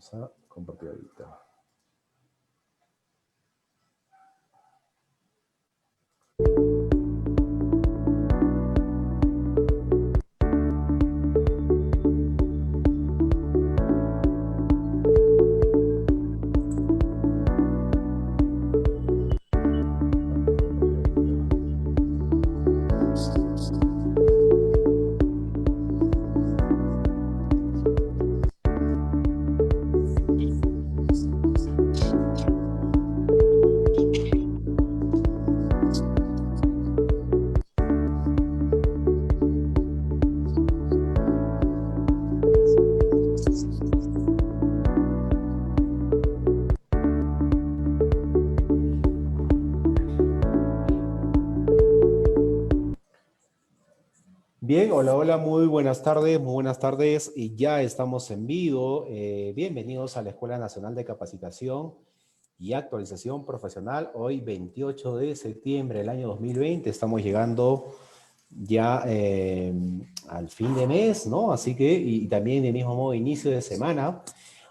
Vamos a compartir ahorita. Bien, hola, hola, muy buenas tardes, muy buenas tardes. Y ya estamos en vivo. Bienvenidos a la Escuela Nacional de Capacitación y Actualización Profesional. Hoy, 28 de septiembre del año 2020, estamos llegando ya al fin de mes, ¿no? Así que, y también de mismo modo, inicio de semana.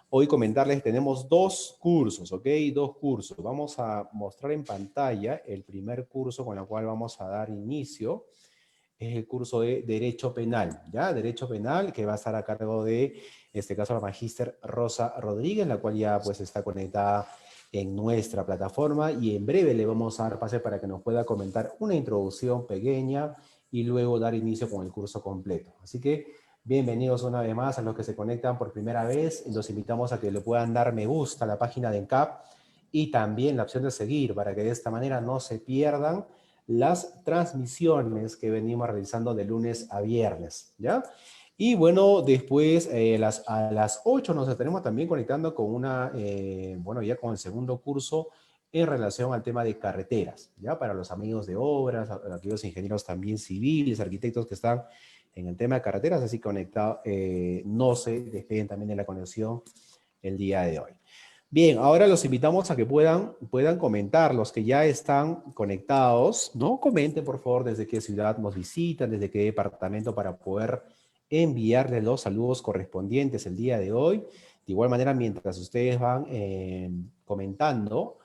Hoy comentarles, tenemos dos cursos, ¿ok? Dos cursos. Vamos a mostrar en pantalla el primer curso con el cual vamos a dar inicio. Es el curso de Derecho Penal, ¿ya? Derecho Penal, que va a estar a cargo de, en este caso, la magíster Rosa Rodríguez, la cual ya pues está conectada en nuestra plataforma, y en breve le vamos a dar pase para que nos pueda comentar una introducción pequeña y luego dar inicio con el curso completo. Así que bienvenidos una vez más a los que se conectan por primera vez. Los invitamos a que le puedan dar me gusta a la página de ENCAP y también la opción de seguir para que de esta manera no se pierdan las transmisiones que venimos realizando de lunes a viernes, ¿ya? Y bueno, después a las 8 nos estaremos también conectando con una, bueno, ya con el segundo curso en relación al tema de carreteras, ¿ya? Para los amigos de obras, aquellos ingenieros también civiles, arquitectos que están en el tema de carreteras, así conectados, no se despeguen también de la conexión el día de hoy. Bien, ahora los invitamos a que puedan comentar, los que ya están conectados, ¿no? Comenten, por favor, desde qué ciudad nos visitan, desde qué departamento, para poder enviarles los saludos correspondientes el día de hoy. De igual manera, mientras ustedes van comentando,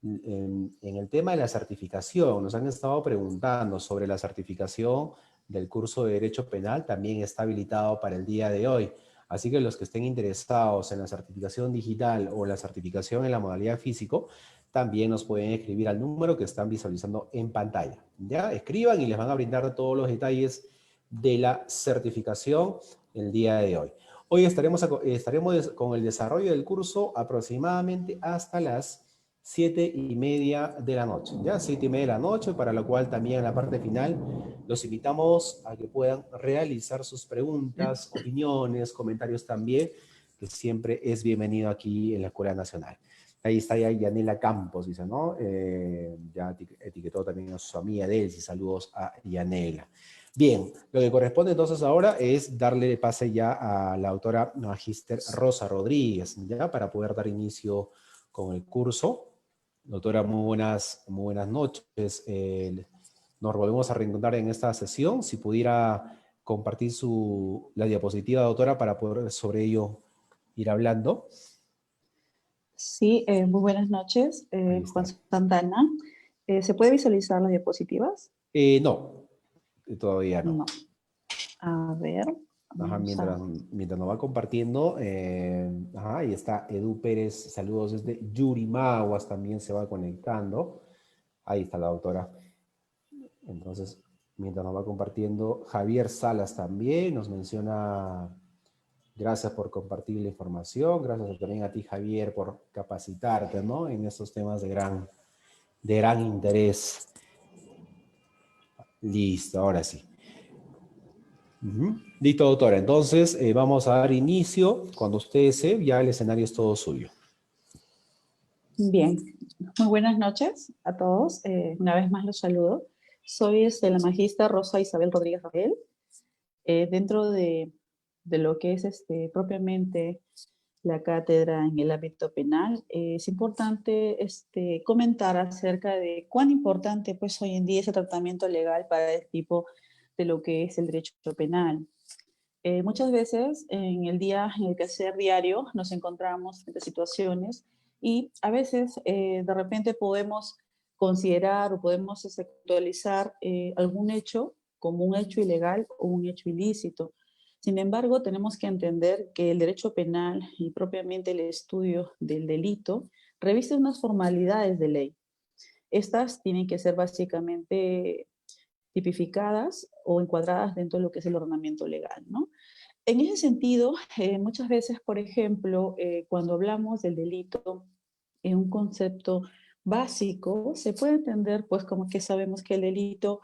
en el tema de la certificación, nos han estado preguntando sobre la certificación del curso de Derecho Penal, también está habilitado para el día de hoy. Así que los que estén interesados en la certificación digital o la certificación en la modalidad físico, también nos pueden escribir al número que están visualizando en pantalla. ¿Ya? Escriban y les van a brindar todos los detalles de la certificación el día de hoy. Hoy estaremos con el desarrollo del curso aproximadamente hasta las 7:30 de la noche, ¿ya? 7:30 de la noche, para lo cual también en la parte final los invitamos a que puedan realizar sus preguntas, opiniones, comentarios también, que siempre es bienvenido aquí en la Escuela Nacional. Ahí está ya Yanela Campos, dice, ¿no? Ya etiquetó también a su amiga Delcy, saludos a Yanela. Bien, lo que corresponde entonces ahora es darle pase ya a la autora magíster Rosa Rodríguez, ¿ya? Para poder dar inicio con el curso. Doctora, muy buenas noches. Nos volvemos a reencontrar en esta sesión. Si pudiera compartir la diapositiva, doctora, para poder sobre ello ir hablando. Sí, muy buenas noches, Juan Santana. ¿Se puede visualizar las diapositivas? No, todavía no. No. A ver. Ajá, mientras nos va compartiendo, ahí está Edu Pérez, saludos desde Yurimaguas, también se va conectando. Ahí está la doctora. Entonces, mientras nos va compartiendo, Javier Salas también nos menciona, gracias por compartir la información, gracias también a ti, Javier, por capacitarte, ¿no? En estos temas de gran interés. Listo, ahora sí. Listo, doctora. Entonces, vamos a dar inicio. Cuando usted desee, ya el escenario es todo suyo. Bien, muy buenas noches a todos. Una vez más los saludo. Soy la magíster Rosa Isabel Rodríguez Rafael. Dentro de lo que es propiamente la cátedra en el ámbito penal, es importante comentar acerca de cuán importante pues hoy en día es el tratamiento legal para el tipo de lo que es el derecho penal. Muchas veces en el día, en el quehacer diario, nos encontramos frente a situaciones y a veces de repente podemos considerar o podemos actualizar algún hecho como un hecho ilegal o un hecho ilícito. Sin embargo, tenemos que entender que el derecho penal y propiamente el estudio del delito reviste unas formalidades de ley. Estas tienen que ser básicamente tipificadas o encuadradas dentro de lo que es el ordenamiento legal, ¿no? En ese sentido, muchas veces, por ejemplo, cuando hablamos del delito en un concepto básico, se puede entender, pues, como que sabemos que el delito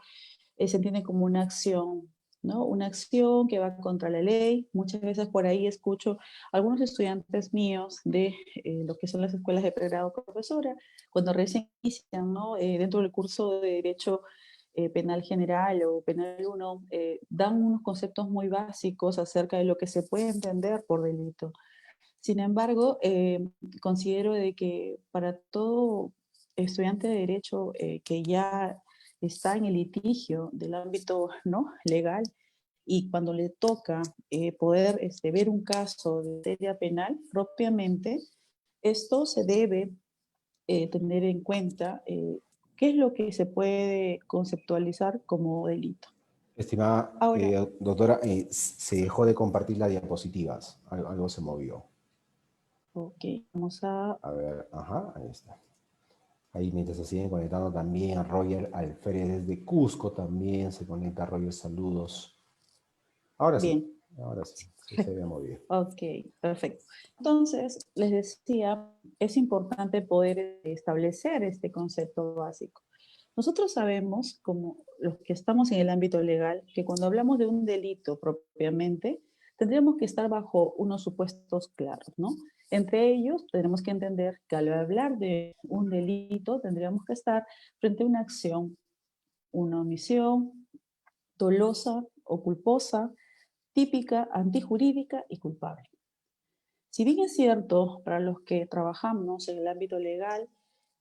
se entiende como una acción, ¿no? Una acción que va contra la ley. Muchas veces por ahí escucho a algunos estudiantes míos de lo que son las escuelas de pregrado profesora, cuando recién inician, ¿no? Dentro del curso de Derecho Penal General o Penal 1, dan unos conceptos muy básicos acerca de lo que se puede entender por delito. Sin embargo, considero de que para todo estudiante de Derecho que ya está en el litigio del ámbito, ¿no?, legal, y cuando le toca poder ver un caso de materia penal propiamente, esto se debe tener en cuenta qué es lo que se puede conceptualizar como delito. Estimada Ahora, doctora, se dejó de compartir las diapositivas. Algo se movió. ok, vamos a... A ver, ajá, ahí está. Ahí mientras se siguen conectando también a Roger Alfred desde Cusco también se conecta. Roger, saludos. Bien. Ahora sí, se había movido. Ok, perfecto. Entonces, les decía, es importante poder establecer este concepto básico. Nosotros sabemos, como los que estamos en el ámbito legal, que cuando hablamos de un delito propiamente, tendríamos que estar bajo unos supuestos claros, ¿no? Entre ellos, tenemos que entender que al hablar de un delito, tendríamos que estar frente a una acción, una omisión dolosa o culposa, típica, antijurídica y culpable. Si bien es cierto, para los que trabajamos en el ámbito legal,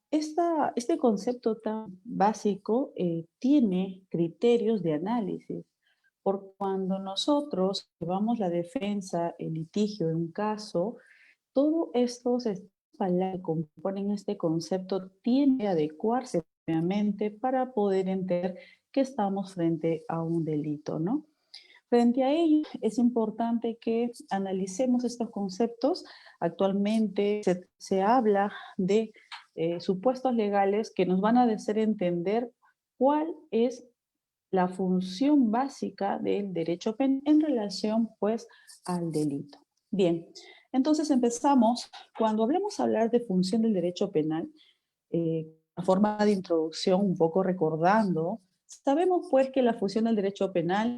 este concepto tan básico tiene criterios de análisis. Por cuando nosotros llevamos la defensa, el litigio en un caso, todos estos palabras que componen este concepto tienen que adecuarse previamente para poder entender que estamos frente a un delito, ¿no? Frente a ello, es importante que analicemos estos conceptos. Actualmente se habla de supuestos legales que nos van a hacer entender cuál es la función básica del derecho penal en relación, pues, al delito. Bien, entonces empezamos. Cuando hablamos de hablar de función del derecho penal, a forma de introducción, un poco recordando, sabemos, pues, que la función del derecho penal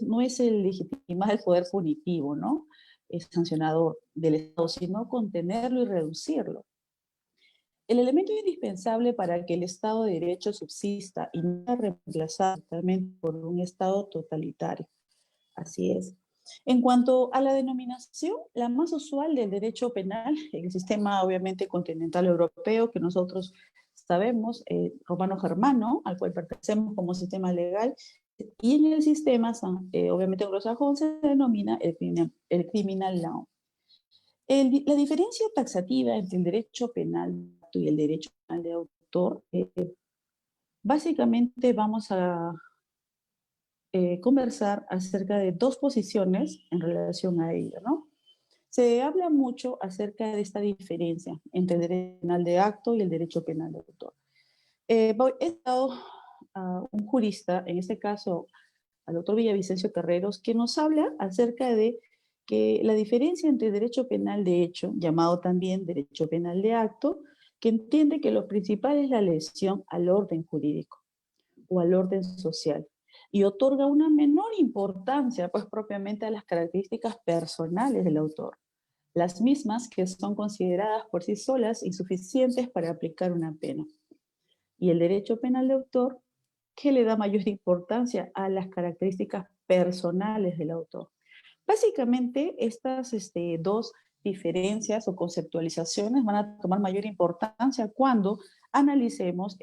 no es el legitimar el poder punitivo, ¿no? Es sancionador del Estado, sino contenerlo y reducirlo. El elemento indispensable para que el Estado de Derecho subsista y no sea reemplazado totalmente por un Estado totalitario. Así es. En cuanto a la denominación, la más usual del derecho penal, en el sistema obviamente continental europeo que nosotros sabemos, romano-germano, al cual pertenecemos como sistema legal, y en el sistema, obviamente anglosajón, se denomina el criminal law. La diferencia taxativa entre el derecho penal y el derecho penal de autor, básicamente vamos a conversar acerca de dos posiciones en relación a ella, ¿no? Se habla mucho acerca de esta diferencia entre el derecho penal de acto y el derecho penal de autor. He estado a un jurista, en este caso al doctor Villavicencio Carreros, que nos habla acerca de que la diferencia entre derecho penal de hecho, llamado también derecho penal de acto, que entiende que lo principal es la lesión al orden jurídico o al orden social y otorga una menor importancia, pues propiamente a las características personales del autor, las mismas que son consideradas por sí solas insuficientes para aplicar una pena. Y el derecho penal de autor, que le da mayor importancia a las características personales del autor. Básicamente, estas dos diferencias o conceptualizaciones van a tomar mayor importancia cuando analicemos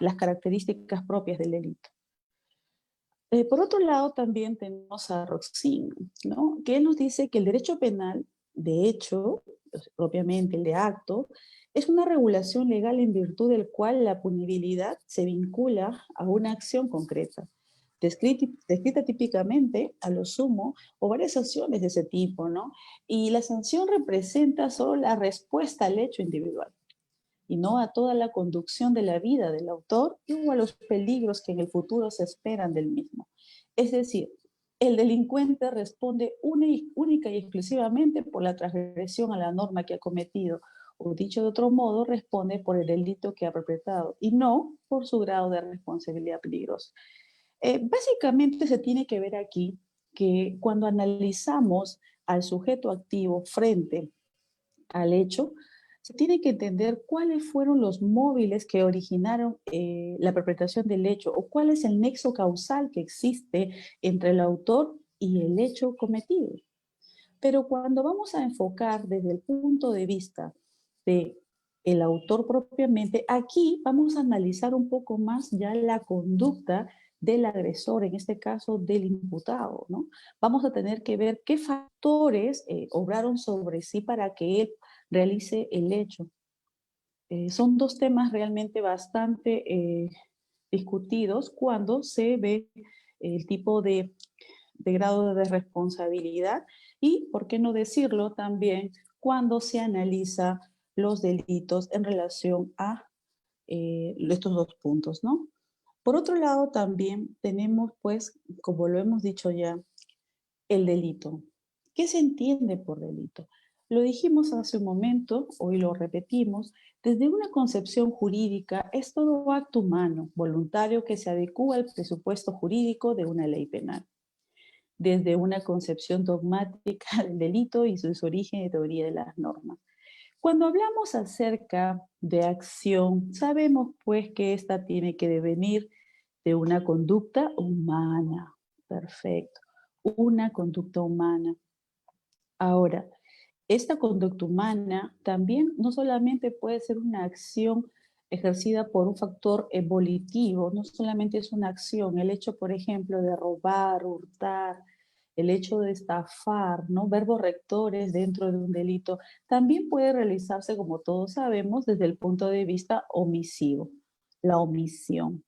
las características propias del delito. Por otro lado, también tenemos a Roxin, ¿no? Que él nos dice que el derecho penal, de hecho, propiamente el de acto, es una regulación legal en virtud del cual la punibilidad se vincula a una acción concreta, descrita típicamente a lo sumo o varias acciones de ese tipo, ¿no? Y la sanción representa solo la respuesta al hecho individual y no a toda la conducción de la vida del autor o a los peligros que en el futuro se esperan del mismo. Es decir, el delincuente responde única y exclusivamente por la transgresión a la norma que ha cometido, o dicho de otro modo, responde por el delito que ha perpetrado y no por su grado de responsabilidad peligrosa. Básicamente se tiene que ver aquí que cuando analizamos al sujeto activo frente al hecho, se tiene que entender cuáles fueron los móviles que originaron la perpetración del hecho o cuál es el nexo causal que existe entre el autor y el hecho cometido. Pero cuando vamos a enfocar desde el punto de vista de el autor propiamente, aquí vamos a analizar un poco más ya la conducta del agresor, en este caso del imputado, ¿no? Vamos a tener que ver qué factores obraron sobre sí para que él realice el hecho. Son dos temas realmente bastante discutidos cuando se ve el tipo de grado de responsabilidad y, por qué no decirlo, también cuando se analiza los delitos en relación a estos dos puntos, ¿no? Por otro lado, también tenemos, pues, como lo hemos dicho ya, el delito. ¿Qué se entiende por delito? Lo dijimos hace un momento, hoy lo repetimos, desde una concepción jurídica es todo acto humano, voluntario que se adecúa al presupuesto jurídico de una ley penal. Desde una concepción dogmática del delito y su origen y teoría de las normas. Cuando hablamos acerca de acción, sabemos pues que esta tiene que devenir de una conducta humana. Perfecto. Una conducta humana. Ahora, esta conducta humana también no solamente puede ser una acción ejercida por un factor evolutivo, no solamente es una acción, el hecho, por ejemplo, de robar, hurtar, el hecho de estafar, ¿no? Verbos rectores dentro de un delito, también puede realizarse, como todos sabemos, desde el punto de vista omisivo, la omisión.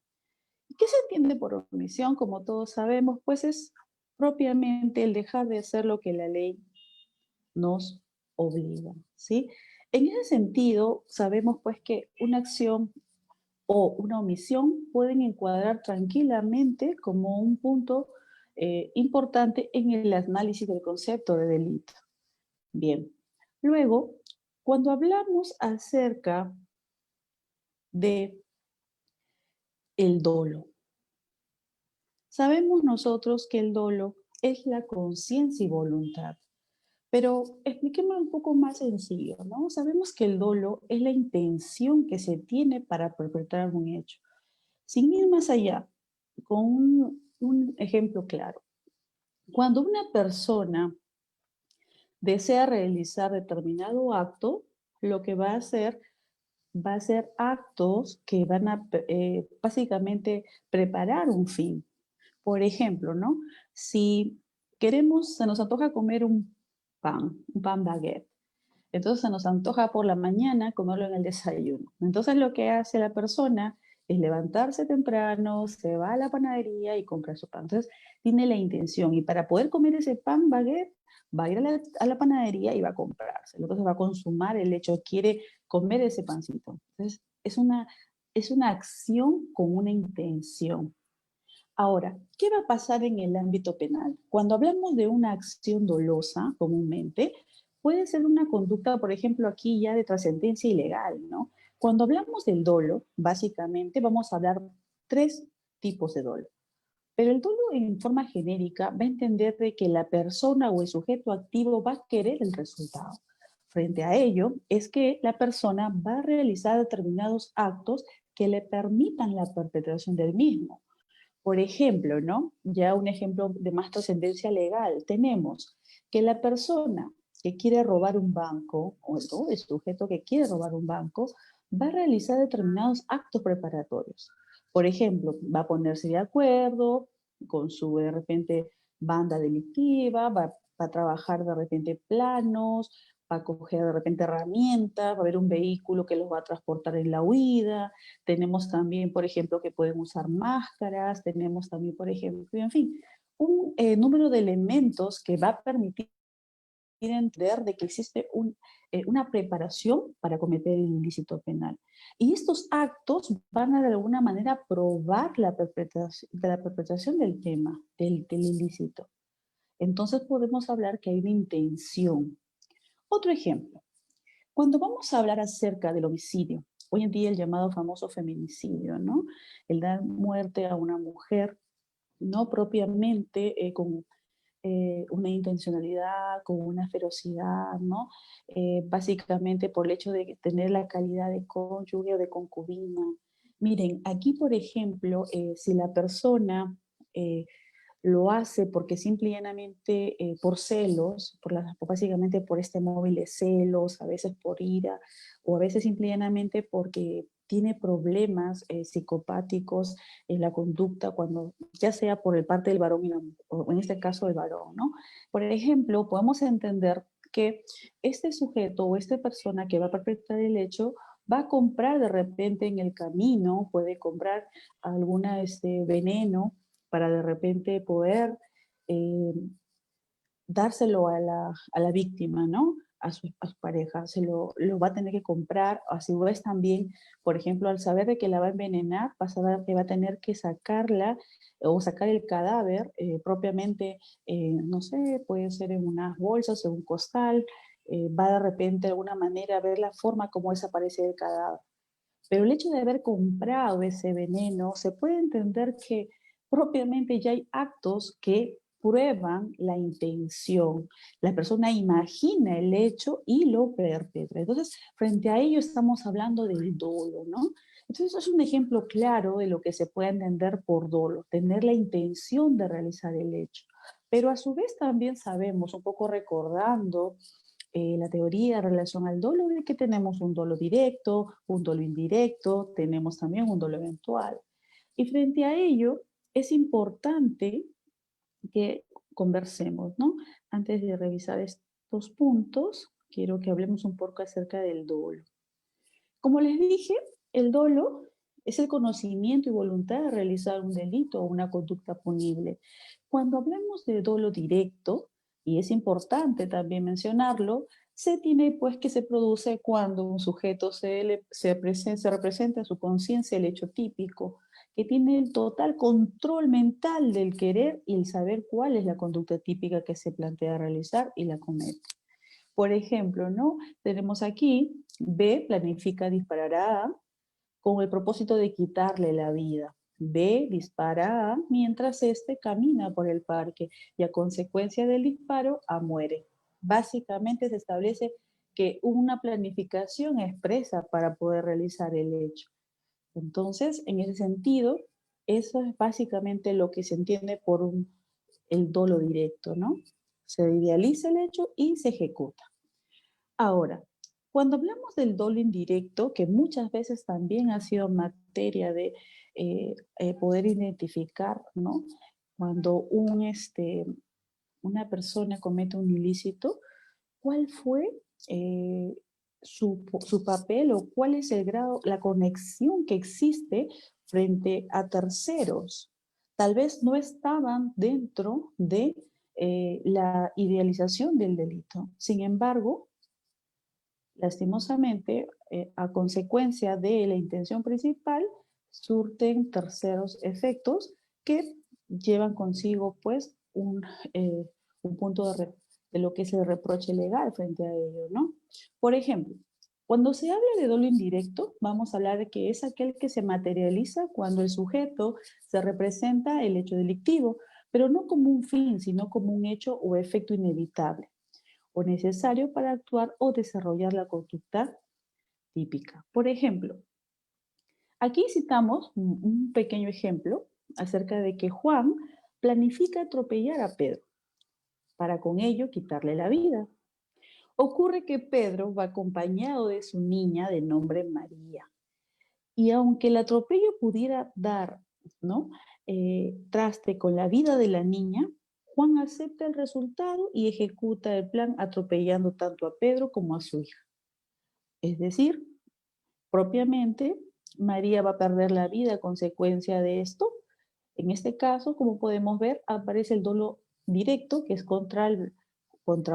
¿Qué se entiende por omisión? Como todos sabemos, pues es propiamente el dejar de hacer lo que la ley nos obliga, ¿sí? En ese sentido, sabemos pues que una acción o una omisión pueden encuadrar tranquilamente como un punto importante en el análisis del concepto de delito. Bien, luego, cuando hablamos acerca de el dolo, sabemos nosotros que el dolo es la conciencia y voluntad. Pero expliquémoslo un poco más sencillo, ¿no? Sabemos que el dolo es la intención que se tiene para perpetrar un hecho. Sin ir más allá, con un ejemplo claro. Cuando una persona desea realizar determinado acto, lo que va a ser actos que van a básicamente preparar un fin. Por ejemplo, ¿no? Si queremos, se nos antoja comer un pan baguette. Entonces se nos antoja por la mañana comerlo en el desayuno. Entonces lo que hace la persona es levantarse temprano, se va a la panadería y compra su pan. Entonces tiene la intención y para poder comer ese pan baguette va a ir a la panadería y va a comprárselo. Entonces va a consumar el hecho, quiere comer ese pancito. Entonces es una acción con una intención. Ahora, ¿qué va a pasar en el ámbito penal? Cuando hablamos de una acción dolosa, comúnmente, puede ser una conducta, por ejemplo, aquí ya de trascendencia ilegal, ¿no? Cuando hablamos del dolo, básicamente vamos a hablar tres tipos de dolo. Pero el dolo en forma genérica va a entender de que la persona o el sujeto activo va a querer el resultado. Frente a ello, es que la persona va a realizar determinados actos que le permitan la perpetración del mismo. Por ejemplo, ¿no? Ya un ejemplo de más trascendencia legal, tenemos que la persona que quiere robar un banco, o el sujeto que quiere robar un banco, va a realizar determinados actos preparatorios. Por ejemplo, va a ponerse de acuerdo, con su, de repente, banda delictiva, va a trabajar de repente planos, va a coger de repente herramientas, va a haber un vehículo que los va a transportar en la huida. Tenemos también, por ejemplo, que pueden usar máscaras, tenemos también, por ejemplo, en fin, un número de elementos que va a permitir entender de que existe una preparación para cometer el ilícito penal. Y estos actos van a de alguna manera probar la perpetración del tema, del ilícito. Entonces podemos hablar que hay una intención. Otro ejemplo, cuando vamos a hablar acerca del homicidio, hoy en día el llamado famoso feminicidio, ¿no? El dar muerte a una mujer, no propiamente con una intencionalidad, con una ferocidad, ¿no? Básicamente por el hecho de tener la calidad de cónyuge o de concubina. Miren, aquí, por ejemplo, si la persona lo hace porque simple y llanamente por celos, básicamente por este móvil de celos, a veces por ira, o a veces simple y llanamente porque tiene problemas psicopáticos en la conducta, cuando ya sea por el parte del varón o en este caso el varón, ¿no? Por ejemplo, podemos entender que este sujeto o esta persona que va a perpetrar el hecho va a comprar de repente en el camino, puede comprar alguna veneno para de repente poder eh, dárselo a la víctima, ¿no? A su pareja, lo va a tener que comprar, a su vez también, por ejemplo, al saber de que la va a envenenar, va a saber que va a tener que sacarla o sacar el cadáver propiamente, no sé, puede ser en unas bolsas, en un costal, va de repente de alguna manera a ver la forma como desaparece el cadáver. Pero el hecho de haber comprado ese veneno, se puede entender que propiamente ya hay actos que prueban la intención. La persona imagina el hecho y lo perpetra. Entonces, frente a ello estamos hablando del dolo, ¿no? Entonces, es un ejemplo claro de lo que se puede entender por dolo, tener la intención de realizar el hecho. Pero a su vez también sabemos, un poco recordando la teoría en relación al dolo, de que tenemos un dolo directo, un dolo indirecto, tenemos también un dolo eventual. Y frente a ello, es importante que conversemos, ¿no? Antes de revisar estos puntos, quiero que hablemos un poco acerca del dolo. Como les dije, el dolo es el conocimiento y voluntad de realizar un delito o una conducta punible. Cuando hablamos de dolo directo, y es importante también mencionarlo, se tiene pues que se produce cuando un sujeto se representa en su conciencia el hecho típico, que tiene el total control mental del querer y el saber cuál es la conducta típica que se plantea realizar y la comete. Por ejemplo, ¿no? Tenemos aquí, B planifica disparar a A con el propósito de quitarle la vida. B dispara a A mientras éste camina por el parque y a consecuencia del disparo A muere. Básicamente se establece que una planificación expresa para poder realizar el hecho. Entonces, en ese sentido, eso es básicamente lo que se entiende por el dolo directo, ¿no? Se idealiza el hecho y se ejecuta. Ahora, cuando hablamos del dolo indirecto, que muchas veces también ha sido materia de poder identificar, ¿no? Cuando una persona comete un ilícito, ¿cuál fue su papel o cuál es el grado, la conexión que existe frente a terceros? Tal vez no estaban dentro de la idealización del delito. Sin embargo, lastimosamente, a consecuencia de la intención principal, surten terceros efectos que llevan consigo, pues, un punto de lo que es el reproche legal frente a ello, ¿no? Por ejemplo, cuando se habla de dolo indirecto, vamos a hablar de que es aquel que se materializa cuando el sujeto se representa el hecho delictivo, pero no como un fin, sino como un hecho o efecto inevitable o necesario para actuar o desarrollar la conducta típica. Por ejemplo, aquí citamos un pequeño ejemplo acerca de que Juan planifica atropellar a Pedro para con ello quitarle la vida. Ocurre que Pedro va acompañado de su niña de nombre María. Y aunque el atropello pudiera dar, ¿no? traste con la vida de la niña, Juan acepta el resultado y ejecuta el plan atropellando tanto a Pedro como a su hija. Es decir, propiamente, María va a perder la vida a consecuencia de esto. En este caso, como podemos ver, aparece el dolo directo, que es contra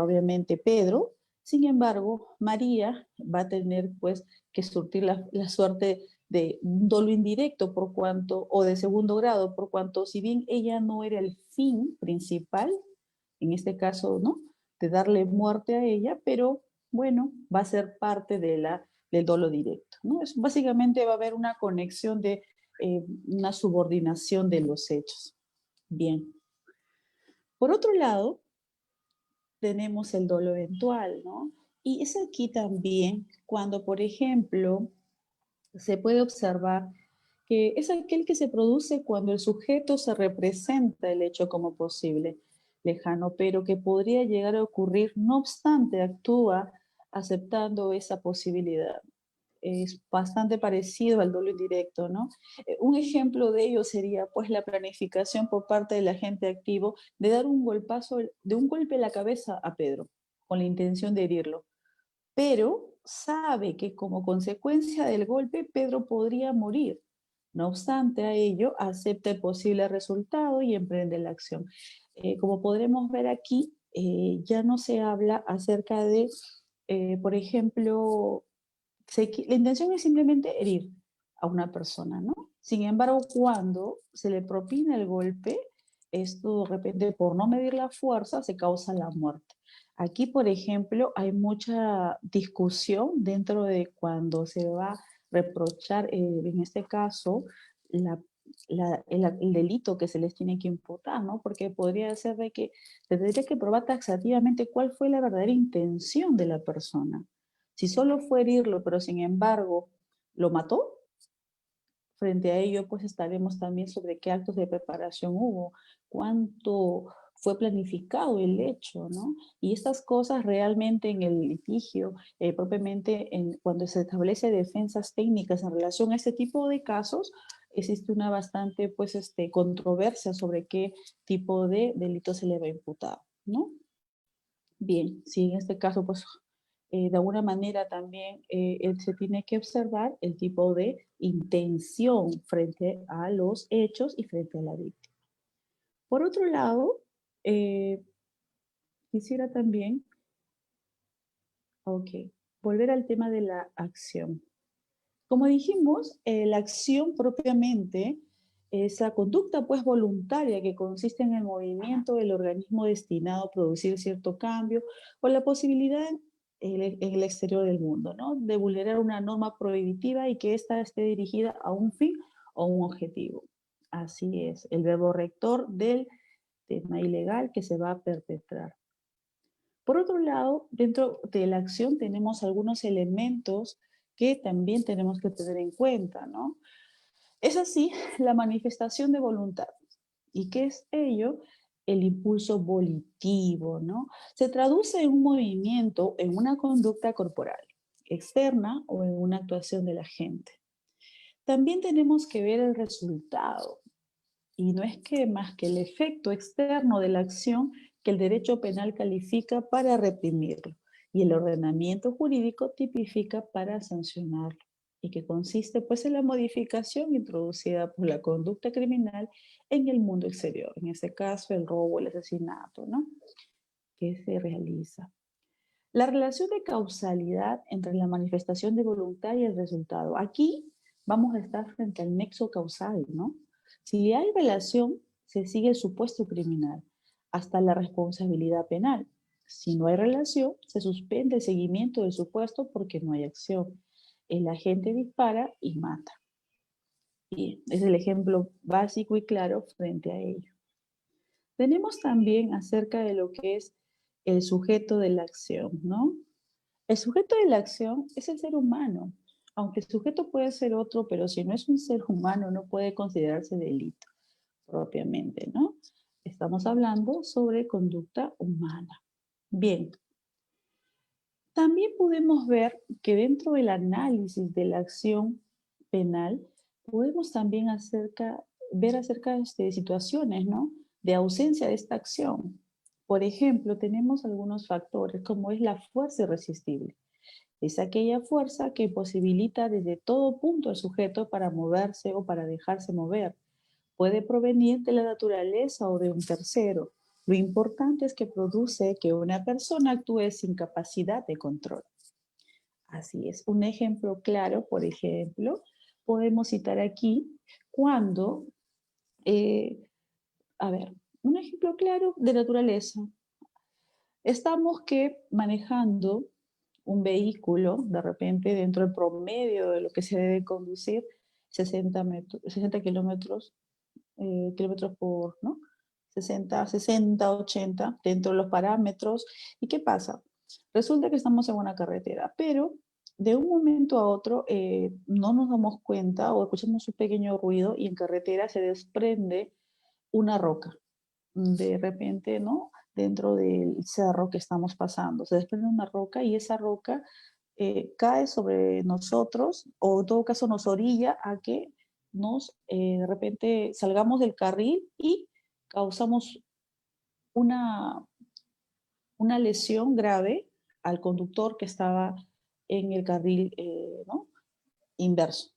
obviamente Pedro. Sin embargo, María va a tener pues que surtir la suerte de un dolo indirecto por cuanto, o de segundo grado, por cuanto si bien ella no era el fin principal, en este caso, ¿no? De darle muerte a ella, pero bueno, va a ser parte del dolo directo, ¿no? Básicamente va a haber una conexión de una subordinación de los hechos. Bien. Por otro lado, tenemos el dolo eventual, ¿no? Y es aquí también cuando, por ejemplo, se puede observar que es aquel que se produce cuando el sujeto se representa el hecho como posible, lejano, pero que podría llegar a ocurrir, no obstante actúa aceptando esa posibilidad. Es bastante parecido al dolo indirecto, ¿no? Un ejemplo de ello sería pues la planificación por parte del agente activo de dar un golpazo, de un golpe en la cabeza a Pedro, con la intención de herirlo. Pero sabe que como consecuencia del golpe Pedro podría morir. No obstante a ello, acepta el posible resultado y emprende la acción. Como podremos ver aquí, ya no se habla acerca de, por ejemplo, la intención es simplemente herir a una persona, ¿no? Sin embargo, cuando se le propina el golpe, esto de repente por no medir la fuerza se causa la muerte. Aquí, por ejemplo, hay mucha discusión dentro de cuando se va a reprochar, en este caso, el delito que se les tiene que imputar, ¿no? Porque podría ser de que se tendría que probar taxativamente cuál fue la verdadera intención de la persona. Si solo fue herirlo, pero sin embargo lo mató, frente a ello, pues estaremos también sobre qué actos de preparación hubo, cuánto fue planificado el hecho, ¿no? Y estas cosas realmente en el litigio, propiamente cuando se establece defensas técnicas en relación a este tipo de casos, existe una bastante, pues, controversia sobre qué tipo de delito se le va a imputar, ¿no? Bien, si en este caso, pues, de alguna manera también se tiene que observar el tipo de intención frente a los hechos y frente a la víctima. Por otro lado, eh, quisiera también, ok, volver al tema de la acción. Como dijimos, la acción propiamente es la conducta pues voluntaria que consiste en el movimiento del organismo destinado a producir cierto cambio o la posibilidad en el exterior del mundo, ¿no? De vulnerar una norma prohibitiva y que ésta esté dirigida a un fin o un objetivo. Así es, el verbo rector del tema ilegal que se va a perpetrar. Por otro lado, dentro de la acción tenemos algunos elementos que también tenemos que tener en cuenta, ¿no? Es así la manifestación de voluntad. ¿Y qué es ello? El impulso volitivo, ¿no? Se traduce en un movimiento, en una conducta corporal, externa o en una actuación de la gente. También tenemos que ver el resultado, y no es que más que el efecto externo de la acción que el derecho penal califica para reprimirlo y el ordenamiento jurídico tipifica para sancionarlo, y que consiste pues en la modificación introducida por la conducta criminal en el mundo exterior, en este caso el robo, el asesinato, ¿no? Que se realiza. La relación de causalidad entre la manifestación de voluntad y el resultado. Aquí vamos a estar frente al nexo causal, ¿no? Si hay relación, se sigue el supuesto criminal hasta la responsabilidad penal. Si no hay relación, se suspende el seguimiento del supuesto porque no hay acción. El agente dispara y mata. Y es el ejemplo básico y claro frente a ello. Tenemos también acerca de lo que es el sujeto de la acción, ¿no? El sujeto de la acción es el ser humano. Aunque el sujeto puede ser otro, pero si no es un ser humano no puede considerarse delito propiamente, ¿no? Estamos hablando sobre conducta humana. Bien, también podemos ver que dentro del análisis de la acción penal, podemos también ver acerca de situaciones, ¿no? De ausencia de esta acción. Por ejemplo, tenemos algunos factores como es la fuerza irresistible. Es aquella fuerza que posibilita desde todo punto al sujeto para moverse o para dejarse mover. Puede provenir de la naturaleza o de un tercero. Lo importante es que produce que una persona actúe sin capacidad de control. Así es. Un ejemplo claro, por ejemplo, podemos citar aquí cuando, eh, a ver, un ejemplo claro de naturaleza. Estamos que manejando un vehículo, de repente dentro del promedio de lo que se debe conducir, 60 kilómetros por, ¿no? 80 dentro de los parámetros. ¿Y qué pasa? Resulta que estamos en una carretera, pero de un momento a otro no nos damos cuenta o escuchamos un pequeño ruido y en carretera se desprende una roca. De repente, ¿no? Dentro del cerro que estamos pasando, se desprende una roca y esa roca cae sobre nosotros o en todo caso nos orilla a que de repente salgamos del carril y causamos una, una lesión grave al conductor que estaba en el carril, ¿no? Inverso.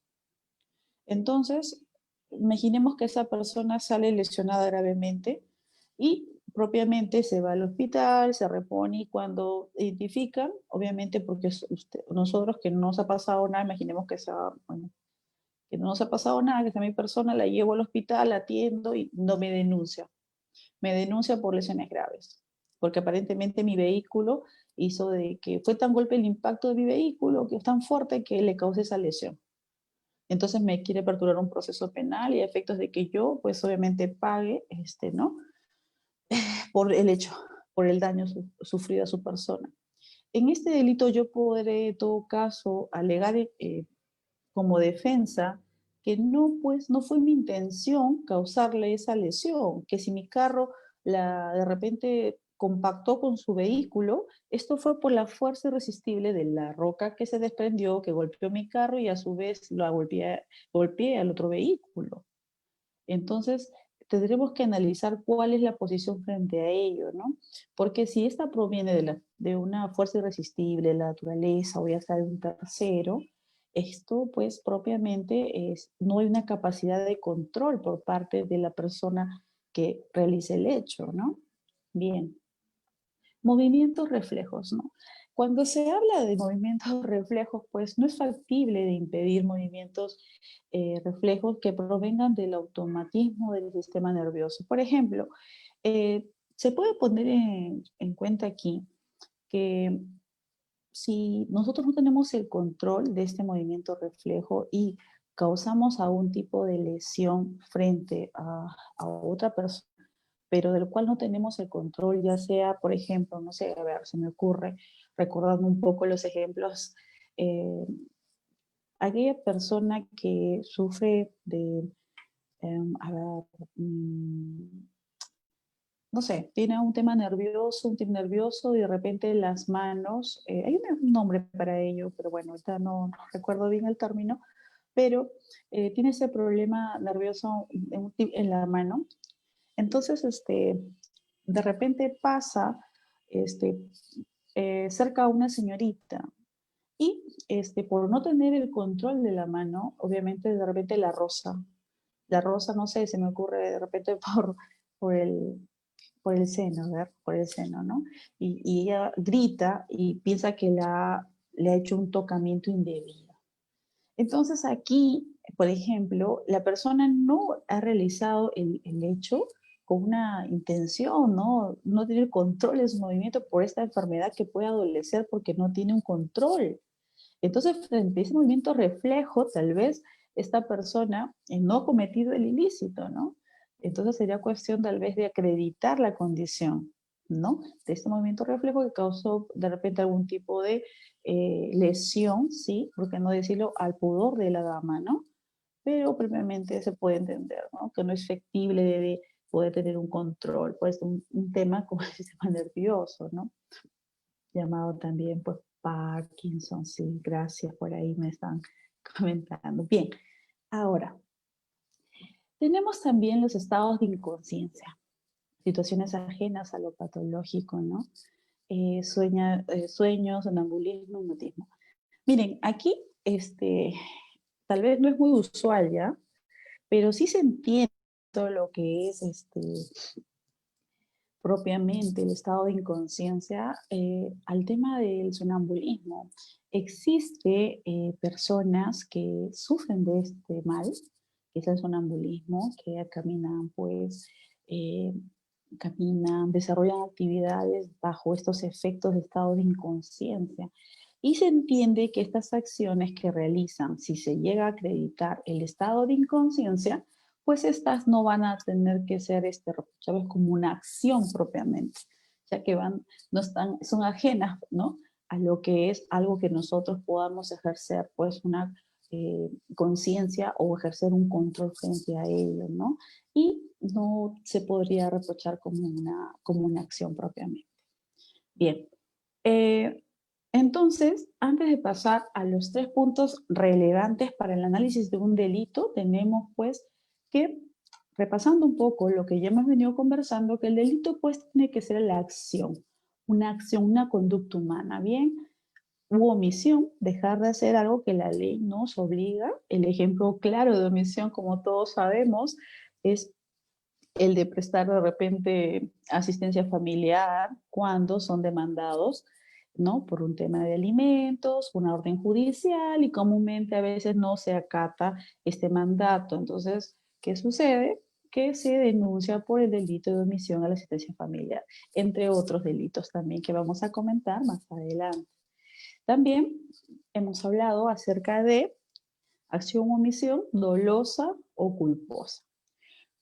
Entonces, imaginemos que esa persona sale lesionada gravemente y propiamente se va al hospital, se repone y cuando identifican, obviamente porque nosotros que no nos ha pasado nada, imaginemos bueno, que no nos ha pasado nada, que está mi persona, la llevo al hospital, la atiendo y no me denuncia. Me denuncia por lesiones graves, porque aparentemente mi vehículo hizo de que fue tan golpe el impacto de mi vehículo, que es tan fuerte que le causé esa lesión. Entonces me quiere aperturar un proceso penal y a efectos de que yo, pues obviamente pague, ¿no? Por el hecho, por el daño sufrido a su persona. En este delito yo podré, en todo caso, alegar como defensa que no, pues, no fue mi intención causarle esa lesión, que si mi carro de repente compactó con su vehículo, esto fue por la fuerza irresistible de la roca que se desprendió, que golpeó mi carro y a su vez lo golpeé al otro vehículo. Entonces, tendremos que analizar cuál es la posición frente a ello, ¿no? Porque si esta proviene de una fuerza irresistible, de la naturaleza o ya sea de un tercero, esto pues propiamente no hay una capacidad de control por parte de la persona que realice el hecho, ¿no? Bien. Movimientos reflejos, ¿no? Cuando se habla de movimientos reflejos, pues no es factible de impedir movimientos reflejos que provengan del automatismo del sistema nervioso. Por ejemplo, se puede poner en cuenta aquí que si nosotros no tenemos el control de este movimiento reflejo y causamos algún tipo de lesión frente a otra persona, pero del cual no tenemos el control, ya sea, por ejemplo, no sé, a ver, se me ocurre, recordando un poco los ejemplos, eh, aquella persona que sufre de, a ver, no sé, tiene un tema nervioso, un tic nervioso y de repente las manos, hay un nombre para ello, pero bueno, ahorita no recuerdo bien el término, pero tiene ese problema nervioso en la mano. Entonces, de repente pasa este, cerca a una señorita y por no tener el control de la mano, obviamente de repente la rosa, no sé, se me ocurre de repente por el, por el seno, ¿ver? Por el seno, ¿no? Y ella grita y piensa que le ha hecho un tocamiento indebido. Entonces aquí, por ejemplo, la persona no ha realizado el hecho con una intención, ¿no? No tiene el control de su movimiento por esta enfermedad que puede adolecer porque no tiene un control. Entonces, frente a ese movimiento reflejo, tal vez esta persona no ha cometido el ilícito, ¿no? Entonces sería cuestión tal vez de acreditar la condición, ¿no? De este movimiento reflejo que causó de repente algún tipo de lesión, ¿sí? ¿Por qué no decirlo? Al pudor de la dama, ¿no? Pero previamente se puede entender, ¿no? Que no es factible de poder tener un control, pues un tema como el sistema nervioso, ¿no? Llamado también, pues, Parkinson, sí, gracias, por ahí me están comentando. Bien, ahora, Tenemos también los estados de inconsciencia, situaciones ajenas a lo patológico, ¿no? Sueños, sonambulismo, hipnotismo. Miren, aquí tal vez no es muy usual ya, pero sí se entiende todo lo que es propiamente el estado de inconsciencia al tema del sonambulismo. Existe personas que sufren de este mal, que es el sonambulismo, que caminan, pues, eh, caminan, desarrollan actividades bajo estos efectos de estado de inconsciencia. Y se entiende que estas acciones que realizan, si se llega a acreditar el estado de inconsciencia, pues estas no van a tener que ser reprochables como una acción propiamente, ya que no están, son ajenas, ¿no? A lo que es algo que nosotros podamos ejercer, pues una conciencia o ejercer un control frente a ello, ¿no? Y no se podría reprochar como una acción propiamente. Bien, eh, entonces, antes de pasar a los 3 puntos relevantes para el análisis de un delito, tenemos pues que, repasando un poco lo que ya hemos venido conversando, que el delito pues tiene que ser la acción, una conducta humana, ¿bien? U omisión, dejar de hacer algo que la ley nos obliga. El ejemplo claro de omisión, como todos sabemos, es el de prestar de repente asistencia familiar cuando son demandados, ¿no? Por un tema de alimentos, una orden judicial y comúnmente a veces no se acata este mandato. Entonces, ¿qué sucede? Que se denuncia por el delito de omisión a la asistencia familiar, entre otros delitos también que vamos a comentar más adelante. También hemos hablado acerca de acción o omisión dolosa o culposa.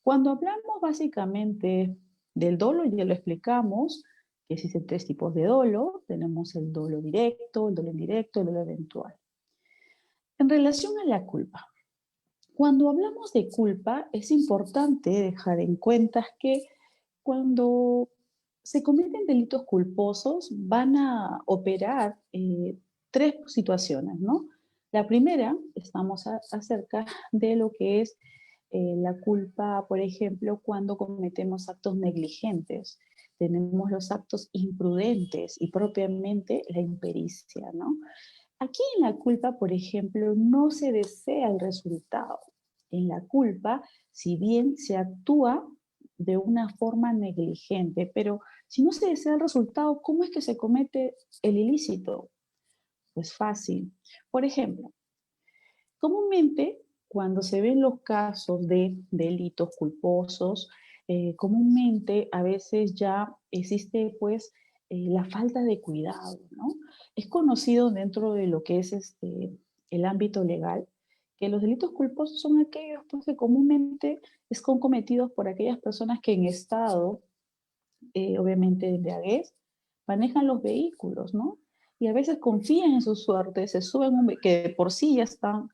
Cuando hablamos básicamente del dolo, ya lo explicamos, que existen 3 tipos de dolo. Tenemos el dolo directo, el dolo indirecto, el dolo eventual. En relación a la culpa, cuando hablamos de culpa, es importante dejar en cuenta que cuando se cometen delitos culposos van a operar 3 situaciones, ¿no? La primera, estamos acerca de lo que es la culpa, por ejemplo, cuando cometemos actos negligentes. Tenemos los actos imprudentes y propiamente la impericia, ¿no? Aquí en la culpa, por ejemplo, no se desea el resultado. En la culpa, si bien se actúa de una forma negligente, pero si no se desea el resultado, ¿cómo es que se comete el ilícito? Pues fácil. Por ejemplo, comúnmente cuando se ven los casos de delitos culposos, comúnmente a veces ya existe pues la falta de cuidado, ¿no? Es conocido dentro de lo que es el ámbito legal que los delitos culposos son aquellos pues, que comúnmente son cometidos por aquellas personas que en estado, obviamente de embriaguez, manejan los vehículos, ¿no? Y a veces confían en su suerte, se suben, que por sí ya están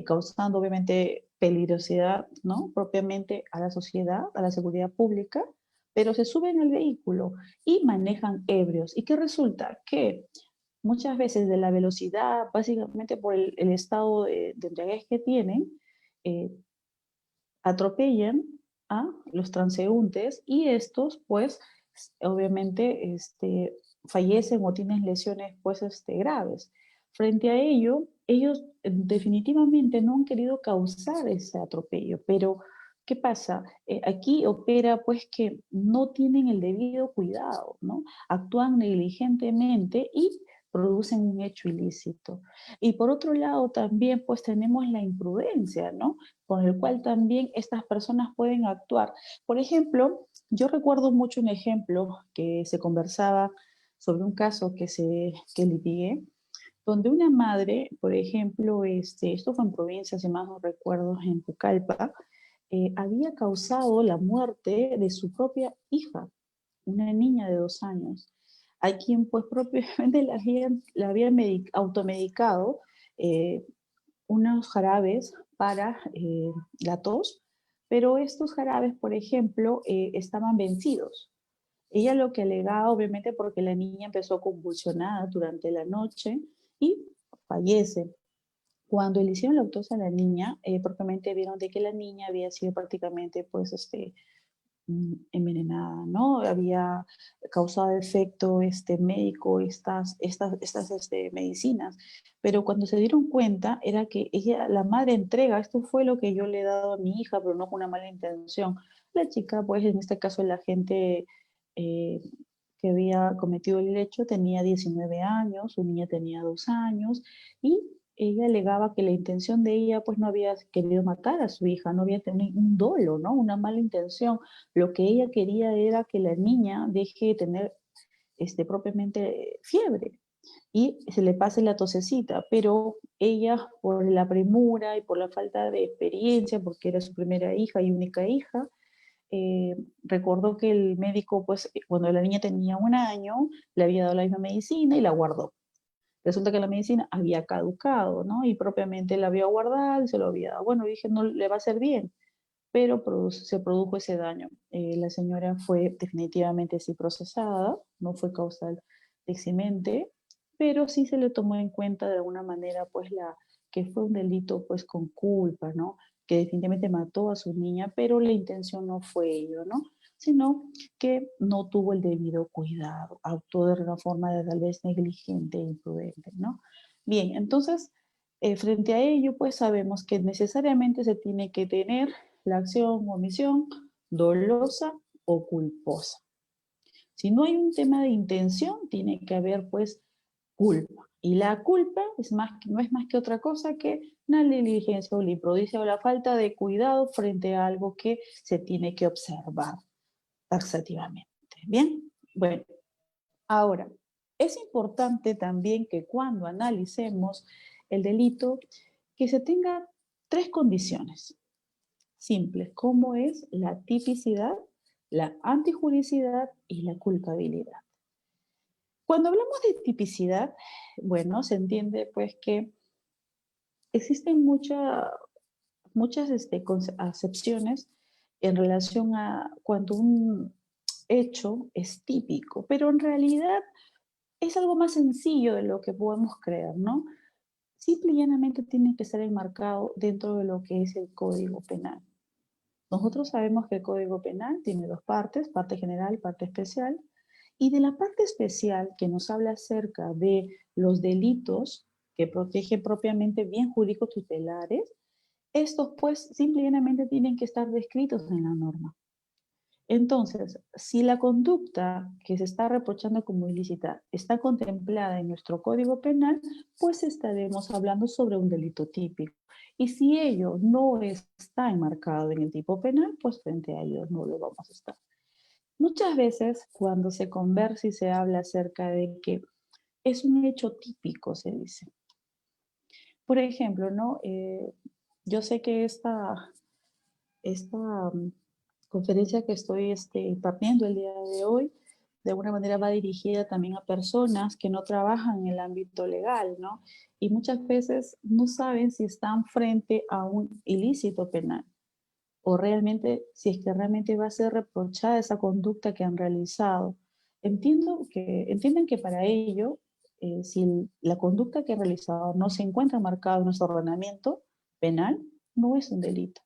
causando obviamente peligrosidad, ¿no? Propiamente a la sociedad, a la seguridad pública, pero se suben al vehículo y manejan ebrios. ¿Y qué resulta? Que muchas veces de la velocidad, básicamente por el estado de embriaguez que tienen, eh, atropellan a los transeúntes y estos, pues, obviamente, fallecen o tienen lesiones, pues, graves. Frente a ello, ellos definitivamente no han querido causar ese atropello, pero ¿qué pasa? Aquí opera, pues, que no tienen el debido cuidado, ¿no? Actúan negligentemente y producen un hecho ilícito. Y por otro lado, también, pues, tenemos la imprudencia, ¿no? Con el cual también estas personas pueden actuar. Por ejemplo, yo recuerdo mucho un ejemplo que se conversaba sobre un caso que litigué, donde una madre, por ejemplo, esto fue en provincia, si más no recuerdo, en Pucallpa, había causado la muerte de su propia hija, una niña de 2 años, a quien pues propiamente la habían automedicado eh, unos jarabes para la tos, pero estos jarabes, por ejemplo, estaban vencidos. Ella lo que alegaba, obviamente, porque la niña empezó a convulsionar durante la noche y fallece. Cuando le hicieron la autopsia a la niña, propiamente vieron de que la niña había sido prácticamente, pues, envenenada, ¿no? Había causado efecto médico estas medicinas. Pero cuando se dieron cuenta, era que ella, la madre entrega, esto fue lo que yo le he dado a mi hija, pero no con una mala intención. La chica, pues en este caso, el agente eh, que había cometido el hecho tenía 19 años, su niña tenía 2 años, y ella alegaba que la intención de ella, pues no había querido matar a su hija, no había tenido un dolo, ¿no? Una mala intención. Lo que ella quería era que la niña deje de tener propiamente fiebre y se le pase la tosecita, pero ella por la premura y por la falta de experiencia, porque era su primera hija y única hija, recordó que el médico, pues cuando la niña tenía 1 año, le había dado la misma medicina y la guardó. Resulta que la medicina había caducado, ¿no? Y propiamente la había guardado y se lo había dado. Bueno, dije, no le va a hacer bien, pero se produjo ese daño. La señora fue definitivamente sí procesada, no fue causal de accidente, pero sí se le tomó en cuenta de alguna manera, pues, que fue un delito, pues, con culpa, ¿no? Que definitivamente mató a su niña, pero la intención no fue ello, ¿no? Sino que no tuvo el debido cuidado, actuó de una forma de tal vez negligente e imprudente, ¿no? Bien, entonces, frente a ello, pues sabemos que necesariamente se tiene que tener la acción o omisión dolosa o culposa. Si no hay un tema de intención, tiene que haber pues culpa. Y la culpa no es más que otra cosa que una negligencia o la improvidencia o la falta de cuidado frente a algo que se tiene que observar taxativamente. Bien, bueno, ahora, es importante también que cuando analicemos el delito, que se tenga tres condiciones simples, como es la tipicidad, la antijuricidad y la culpabilidad. Cuando hablamos de tipicidad, bueno, se entiende pues que existen muchas acepciones en relación a cuando un hecho es típico, pero en realidad es algo más sencillo de lo que podemos creer, ¿no? Simple y llanamente tiene que ser enmarcado dentro de lo que es el Código Penal. Nosotros sabemos que el Código Penal tiene dos partes, parte general y parte especial, y de la parte especial que nos habla acerca de los delitos que protege propiamente bien jurídicos tutelares, estos pues simplemente tienen que estar descritos en la norma. Entonces, si la conducta que se está reprochando como ilícita está contemplada en nuestro Código Penal, pues estaremos hablando sobre un delito típico. Y si ello no está enmarcado en el tipo penal, pues frente a ello no lo vamos a estar. Muchas veces cuando se conversa y se habla acerca de que es un hecho típico, se dice. Por ejemplo, ¿no? Yo sé que esta conferencia que estoy impartiendo el día de hoy, de alguna manera va dirigida también a personas que no trabajan en el ámbito legal, ¿no? Y muchas veces no saben si están frente a un ilícito penal o realmente, si es que realmente va a ser reprochada esa conducta que han realizado. Entienden que para ello, si la conducta que han realizado no se encuentra marcada en nuestro ordenamiento penal, no es un delito.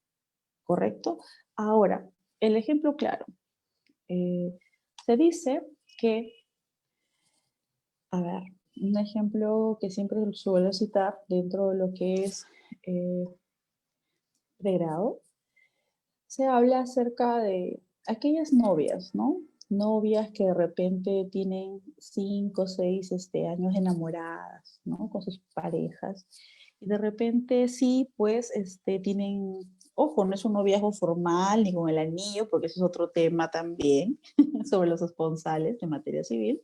¿Correcto? Ahora, el ejemplo claro. Se dice que, a ver, un ejemplo que siempre suelo citar dentro de lo que es pregrado, se habla acerca de aquellas novias, ¿no? Novias que de repente tienen 5 o 6 años enamoradas, ¿no? Con sus parejas. Y de repente sí, pues, tienen, ojo, no es un noviazgo formal ni con el anillo, porque eso es otro tema también, sobre los esponsales de materia civil.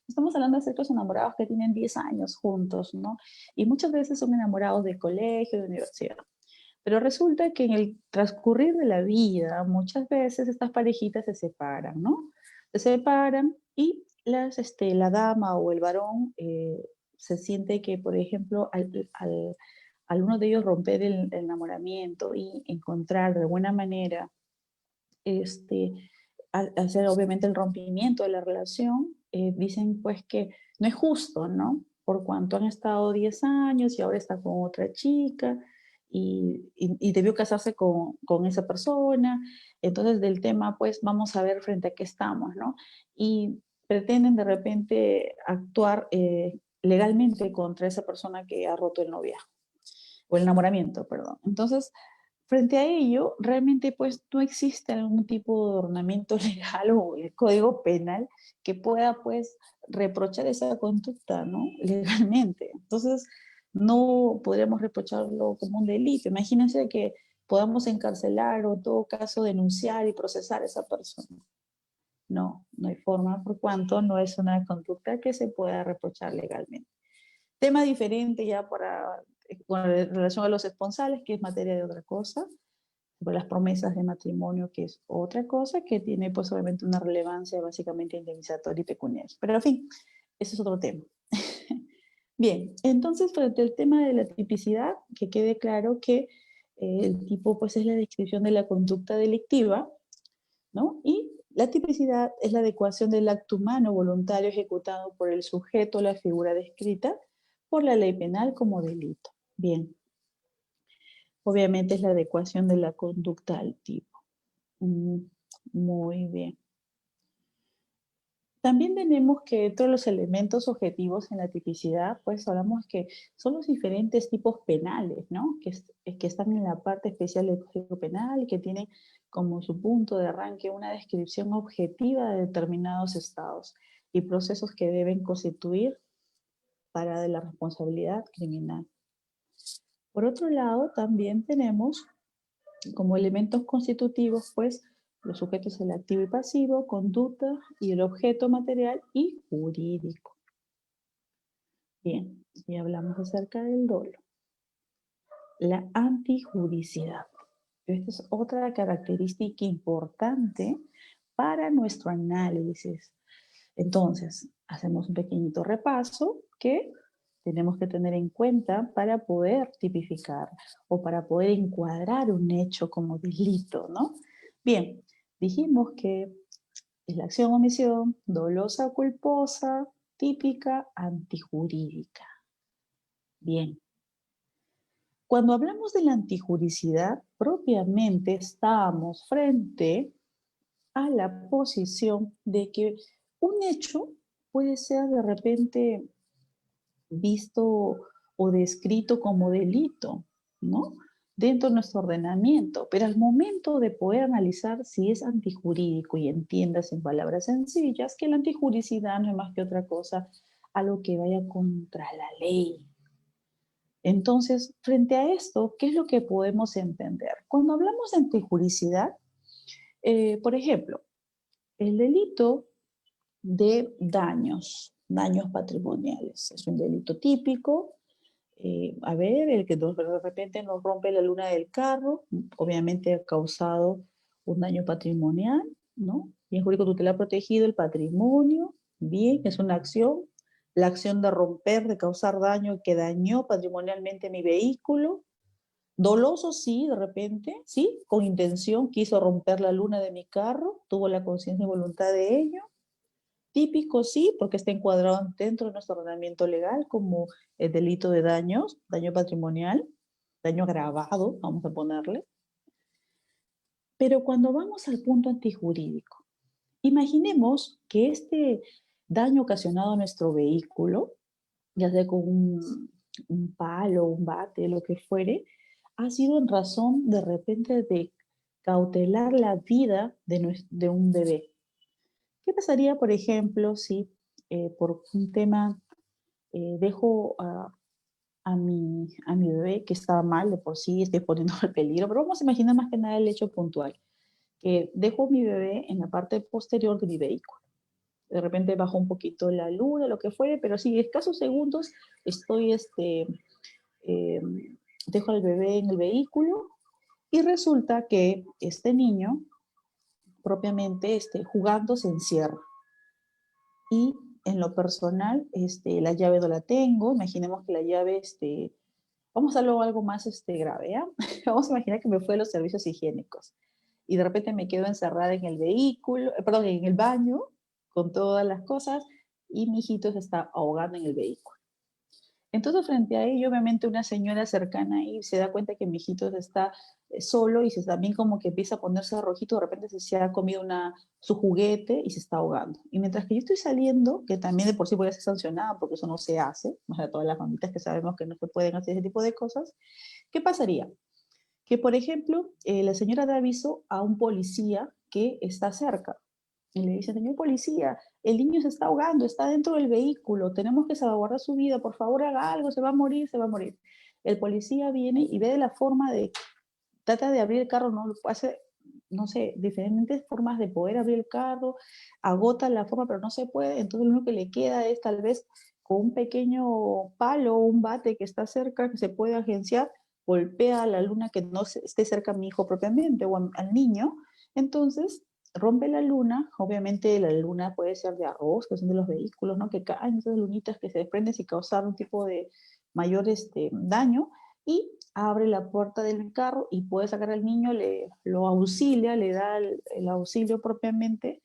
Estamos hablando de ciertos enamorados que tienen 10 años juntos, ¿no? Y muchas veces son enamorados de colegio, de universidad. Pero resulta que en el transcurrir de la vida, muchas veces estas parejitas se separan, ¿no? Se separan y la dama o el varón se siente que, por ejemplo, al uno de ellos romper el enamoramiento y encontrar de buena manera, hacer obviamente el rompimiento de la relación, dicen pues que no es justo, ¿no? por cuanto han estado 10 años y ahora está con otra chica y debió casarse con esa persona. Entonces, del tema, pues vamos a ver frente a qué estamos, ¿no? Y pretenden de repente actuar legalmente contra esa persona que ha roto el noviazgo o el enamoramiento, perdón. Entonces, frente a ello, realmente pues no existe algún tipo de ornamento legal o el código penal que pueda pues reprochar esa conducta, ¿no? Legalmente. Entonces, no podríamos reprocharlo como un delito. Imagínense que podamos encarcelar o en todo caso denunciar y procesar a esa persona. No, no hay forma por cuanto no es una conducta que se pueda reprochar legalmente. Tema diferente ya para, con relación a los esponsales, que es materia de otra cosa, por las promesas de matrimonio, que es otra cosa que tiene pues obviamente una relevancia básicamente indemnizatoria y pecuniaria. Pero en fin, ese es otro tema. Bien, entonces frente al tema de la tipicidad, que quede claro que el tipo pues es la descripción de la conducta delictiva, ¿no? Y la tipicidad es la adecuación del acto humano voluntario ejecutado por el sujeto a la figura descrita por la ley penal como delito. Bien, obviamente es la adecuación de la conducta al tipo. Mm, Muy bien. También tenemos que dentro de los elementos objetivos en la tipicidad, pues hablamos que son los diferentes tipos penales, ¿no? Que están en la parte especial del Código Penal y que tienen como su punto de arranque una descripción objetiva de determinados estados y procesos que deben constituir para de la responsabilidad criminal. Por otro lado, también tenemos como elementos constitutivos, pues, los sujetos el activo y pasivo, conducta y el objeto material y jurídico. Bien, y hablamos acerca del dolo. La antijuricidad. Esta es otra característica importante para nuestro análisis. Entonces, hacemos un pequeñito repaso que tenemos que tener en cuenta para poder tipificar o para poder encuadrar un hecho como delito, ¿no? Bien, dijimos que es la acción o omisión dolosa o culposa, típica, antijurídica. Bien, cuando hablamos de la antijuricidad, propiamente estamos frente a la posición de que un hecho puede ser de repente visto o descrito como delito, ¿no? Dentro de nuestro ordenamiento, pero al momento de poder analizar si es antijurídico y entiendas en palabras sencillas que la antijuricidad no es más que otra cosa, algo que vaya contra la ley. Entonces, frente a esto, ¿qué es lo que podemos entender? Cuando hablamos de antijuricidad, por ejemplo, el delito de daños patrimoniales. Es un delito típico. A ver, el que de repente nos rompe la luna del carro, obviamente ha causado un daño patrimonial, ¿no? Bien jurídico tutelar protegido el patrimonio, bien, es una acción. La acción de romper, de causar daño que dañó patrimonialmente mi vehículo. Doloso, sí, de repente, sí, con intención quiso romper la luna de mi carro, tuvo la conciencia y voluntad de ello. Típico, sí, porque está encuadrado dentro de nuestro ordenamiento legal como el delito de daños, daño patrimonial, daño agravado, vamos a ponerle. Pero cuando vamos al punto antijurídico, imaginemos que este daño ocasionado a nuestro vehículo, ya sea con un palo, un bate, lo que fuere, ha sido en razón de repente de cautelar la vida de un bebé. ¿Qué pasaría, por ejemplo, si por un tema dejo a mi bebé que está mal de por sí, estoy poniendo en peligro, pero vamos a imaginar más que nada el hecho puntual, que dejo a mi bebé en la parte posterior de mi vehículo. De repente bajo un poquito la luna, lo que fuere, pero sí, escasos segundos estoy, eh, dejo al bebé en el vehículo y resulta que este niño propiamente jugando se encierra. Y en lo personal, la llave no la tengo. Imaginemos que la llave, vamos a hacerlo algo más grave, ¿ya? Vamos a imaginar que me fue a los servicios higiénicos y de repente me quedo encerrada en el vehículo, perdón, en el baño con todas las cosas y mi hijito se está ahogando en el vehículo. Entonces, frente a ello, obviamente una señora cercana ahí se da cuenta que mi hijito está solo y se también como que empieza a ponerse rojito, de repente se ha comido su juguete y se está ahogando. Y mientras que yo estoy saliendo, que también de por sí voy a ser sancionada porque eso no se hace, más de todas las mamitas que sabemos que no se pueden hacer ese tipo de cosas, ¿qué pasaría? Que, por ejemplo, la señora da aviso a un policía que está cerca y le dice, señor policía, el niño se está ahogando, está dentro del vehículo, tenemos que salvaguardar su vida, por favor haga algo, se va a morir, se va a morir. El policía viene y ve de la forma de, trata de abrir el carro, no lo hace, no sé, diferentes formas de poder abrir el carro, agota la forma, pero no se puede, entonces lo único que le queda es tal vez con un pequeño palo o un bate que está cerca, que se puede agenciar, golpea a la luna que no esté cerca a mi hijo propiamente o al niño, entonces rompe la luna, obviamente la luna puede ser de arroz, que son de los vehículos, ¿no? Que caen esas lunitas que se desprenden sin causar un tipo de mayor daño, y abre la puerta del carro y puede sacar al niño, lo auxilia, le da el auxilio propiamente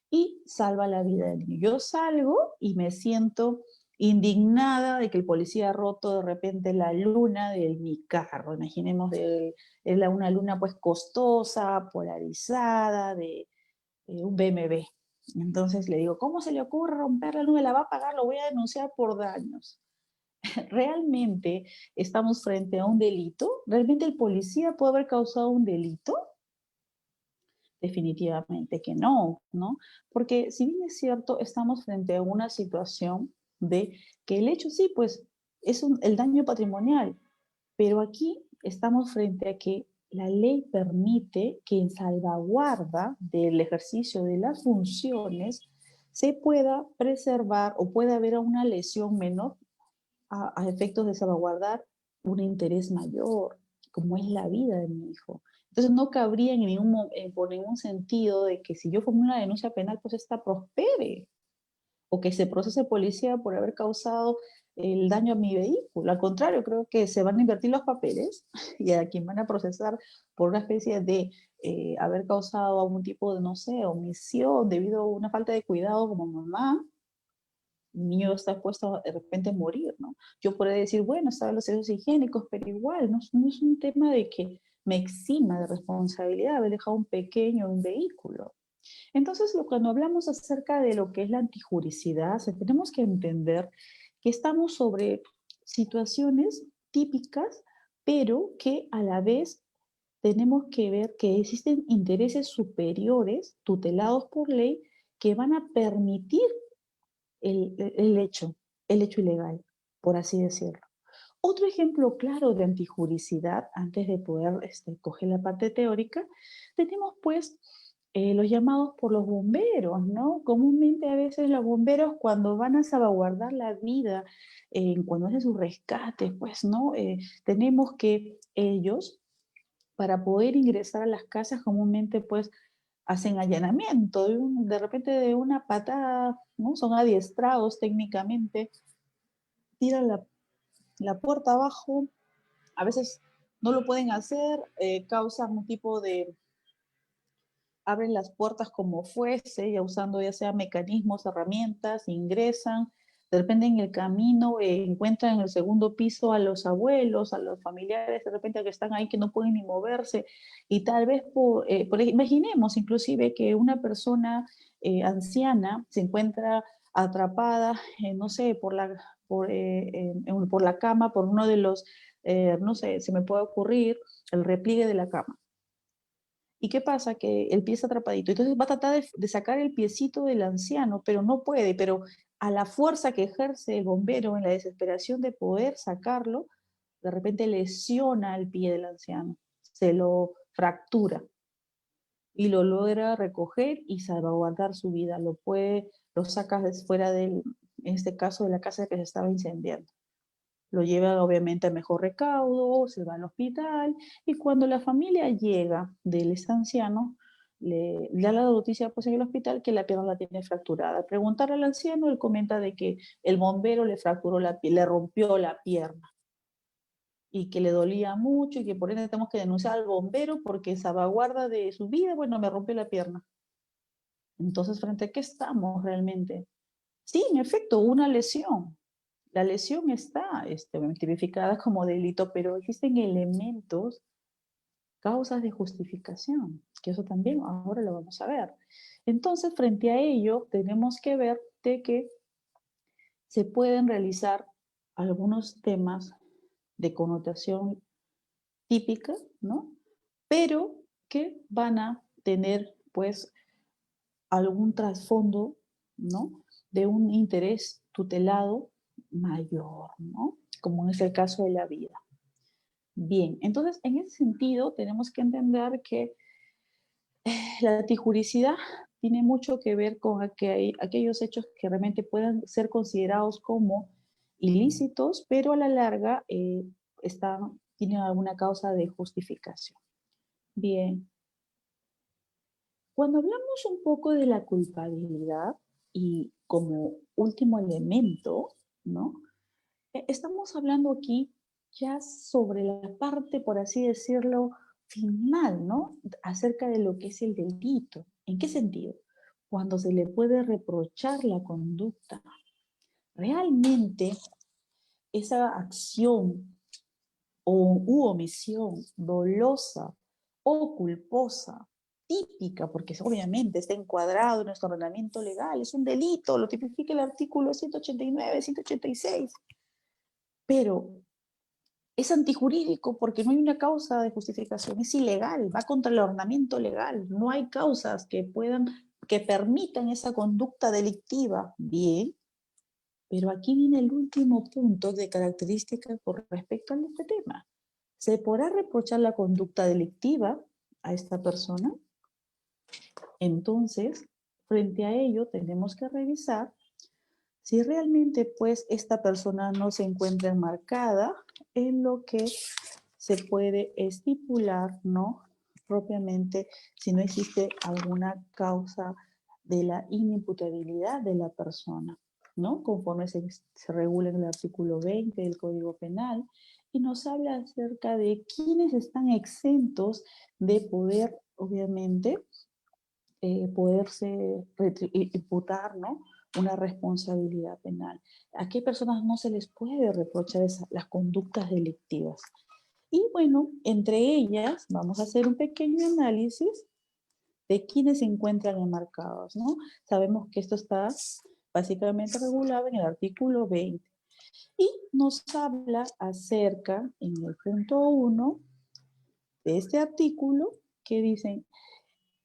y salva la vida del niño. Yo salgo y me siento indignada de que el policía ha roto de repente la luna de mi carro. Imaginemos, una luna pues costosa, polarizada, de un BMW. Entonces le digo, ¿cómo se le ocurre romper la luna? La va a pagar, lo voy a denunciar por daños. ¿Realmente estamos frente a un delito? ¿Realmente el policía puede haber causado un delito? Definitivamente que no, ¿no? Porque si bien es cierto, estamos frente a una situación de que el hecho sí, pues es el daño patrimonial, pero aquí estamos frente a que la ley permite que en salvaguarda del ejercicio de las funciones se pueda preservar o pueda haber una lesión menor a efectos de salvaguardar un interés mayor, como es la vida de mi hijo. Entonces no cabría por ningún sentido de que si yo formulo una denuncia penal, pues esta prospere, o que se procese policía por haber causado el daño a mi vehículo. Al contrario, creo que se van a invertir los papeles y a quien van a procesar por una especie de haber causado algún tipo de, no sé, omisión debido a una falta de cuidado como mamá, el niño está expuesto a de repente morir, ¿no? Yo podría decir, bueno, saben los servicios higiénicos, pero igual, no es un tema de que me exima de responsabilidad haber dejado un pequeño en un vehículo. Entonces, cuando hablamos acerca de lo que es la antijuricidad, tenemos que entender que estamos sobre situaciones típicas, pero que a la vez tenemos que ver que existen intereses superiores tutelados por ley que van a permitir el hecho ilegal, por así decirlo. Otro ejemplo claro de antijuricidad, antes de poder coger la parte teórica, tenemos pues los llamados por los bomberos, ¿no? Comúnmente a veces los bomberos cuando van a salvaguardar la vida, cuando hacen sus rescates, pues, ¿no? Tenemos que ellos, para poder ingresar a las casas, comúnmente pues hacen allanamiento, de repente de una patada, ¿no? Son adiestrados técnicamente, tiran la puerta abajo, a veces no lo pueden hacer, causan un tipo de, abren las puertas como fuese, ya usando ya sea mecanismos, herramientas, ingresan, de repente en el camino encuentran en el segundo piso a los abuelos, a los familiares, de repente que están ahí que no pueden ni moverse, y tal vez, imaginemos inclusive que una persona anciana se encuentra atrapada, no sé, por la cama, por uno de los, no sé, se me puede ocurrir el repliegue de la cama. ¿Y qué pasa? Que el pie está atrapadito. Entonces va a tratar de sacar el piecito del anciano, pero no puede. Pero a la fuerza que ejerce el bombero en la desesperación de poder sacarlo, de repente lesiona el pie del anciano, se lo fractura y lo logra recoger y salvaguardar su vida. Lo saca fuera en este caso, de la casa que se estaba incendiando. Lo lleva obviamente a mejor recaudo, se va al hospital y cuando la familia llega del anciano, le da la noticia pues en el hospital que la pierna la tiene fracturada. Al preguntar al anciano, él comenta de que el bombero le fracturó le rompió la pierna y que le dolía mucho y que por ende tenemos que denunciar al bombero porque salvaguarda de su vida, bueno, me rompió la pierna. Entonces, ¿frente a qué estamos realmente? Sí, en efecto, una lesión. la lesión está tipificada como delito, pero existen elementos, causas de justificación, que eso también ahora lo vamos a ver. Entonces, frente a ello, tenemos que ver de que se pueden realizar algunos temas de connotación típica, ¿no? Pero que van a tener, pues, algún trasfondo, ¿no? De un interés tutelado mayor, ¿no? Como es el caso de la vida. Bien, entonces, en ese sentido, tenemos que entender que la antijuricidad tiene mucho que ver con aquellos hechos que realmente puedan ser considerados como ilícitos, pero a la larga tienen alguna causa de justificación. Bien, cuando hablamos un poco de la culpabilidad y como último elemento, ¿no? Estamos hablando aquí ya sobre la parte, por así decirlo, final, ¿no? Acerca de lo que es el delito. ¿En qué sentido? Cuando se le puede reprochar la conducta. Realmente esa acción u omisión dolosa o culposa, típica, porque obviamente está encuadrado en nuestro ordenamiento legal, es un delito, lo tipifica el artículo 189, 186, pero es antijurídico porque no hay una causa de justificación, es ilegal, va contra el ordenamiento legal, no hay causas que permitan esa conducta delictiva. Bien, pero aquí viene el último punto de característica con respecto a este tema. ¿Se podrá reprochar la conducta delictiva a esta persona? Entonces, frente a ello, tenemos que revisar si realmente pues esta persona no se encuentra enmarcada en lo que se puede estipular, ¿no? Propiamente, si no existe alguna causa de la inimputabilidad de la persona, ¿no? Conforme se regula en el artículo 20 del Código Penal, y nos habla acerca de quiénes están exentos de poder, obviamente, poderse imputar, ¿no? Una responsabilidad penal. ¿A qué personas no se les puede reprochar las conductas delictivas? Y bueno, entre ellas vamos a hacer un pequeño análisis de quiénes se encuentran enmarcados, ¿no? Sabemos que esto está básicamente regulado en el artículo 20 y nos habla acerca, en el punto 1 de este artículo, que dicen: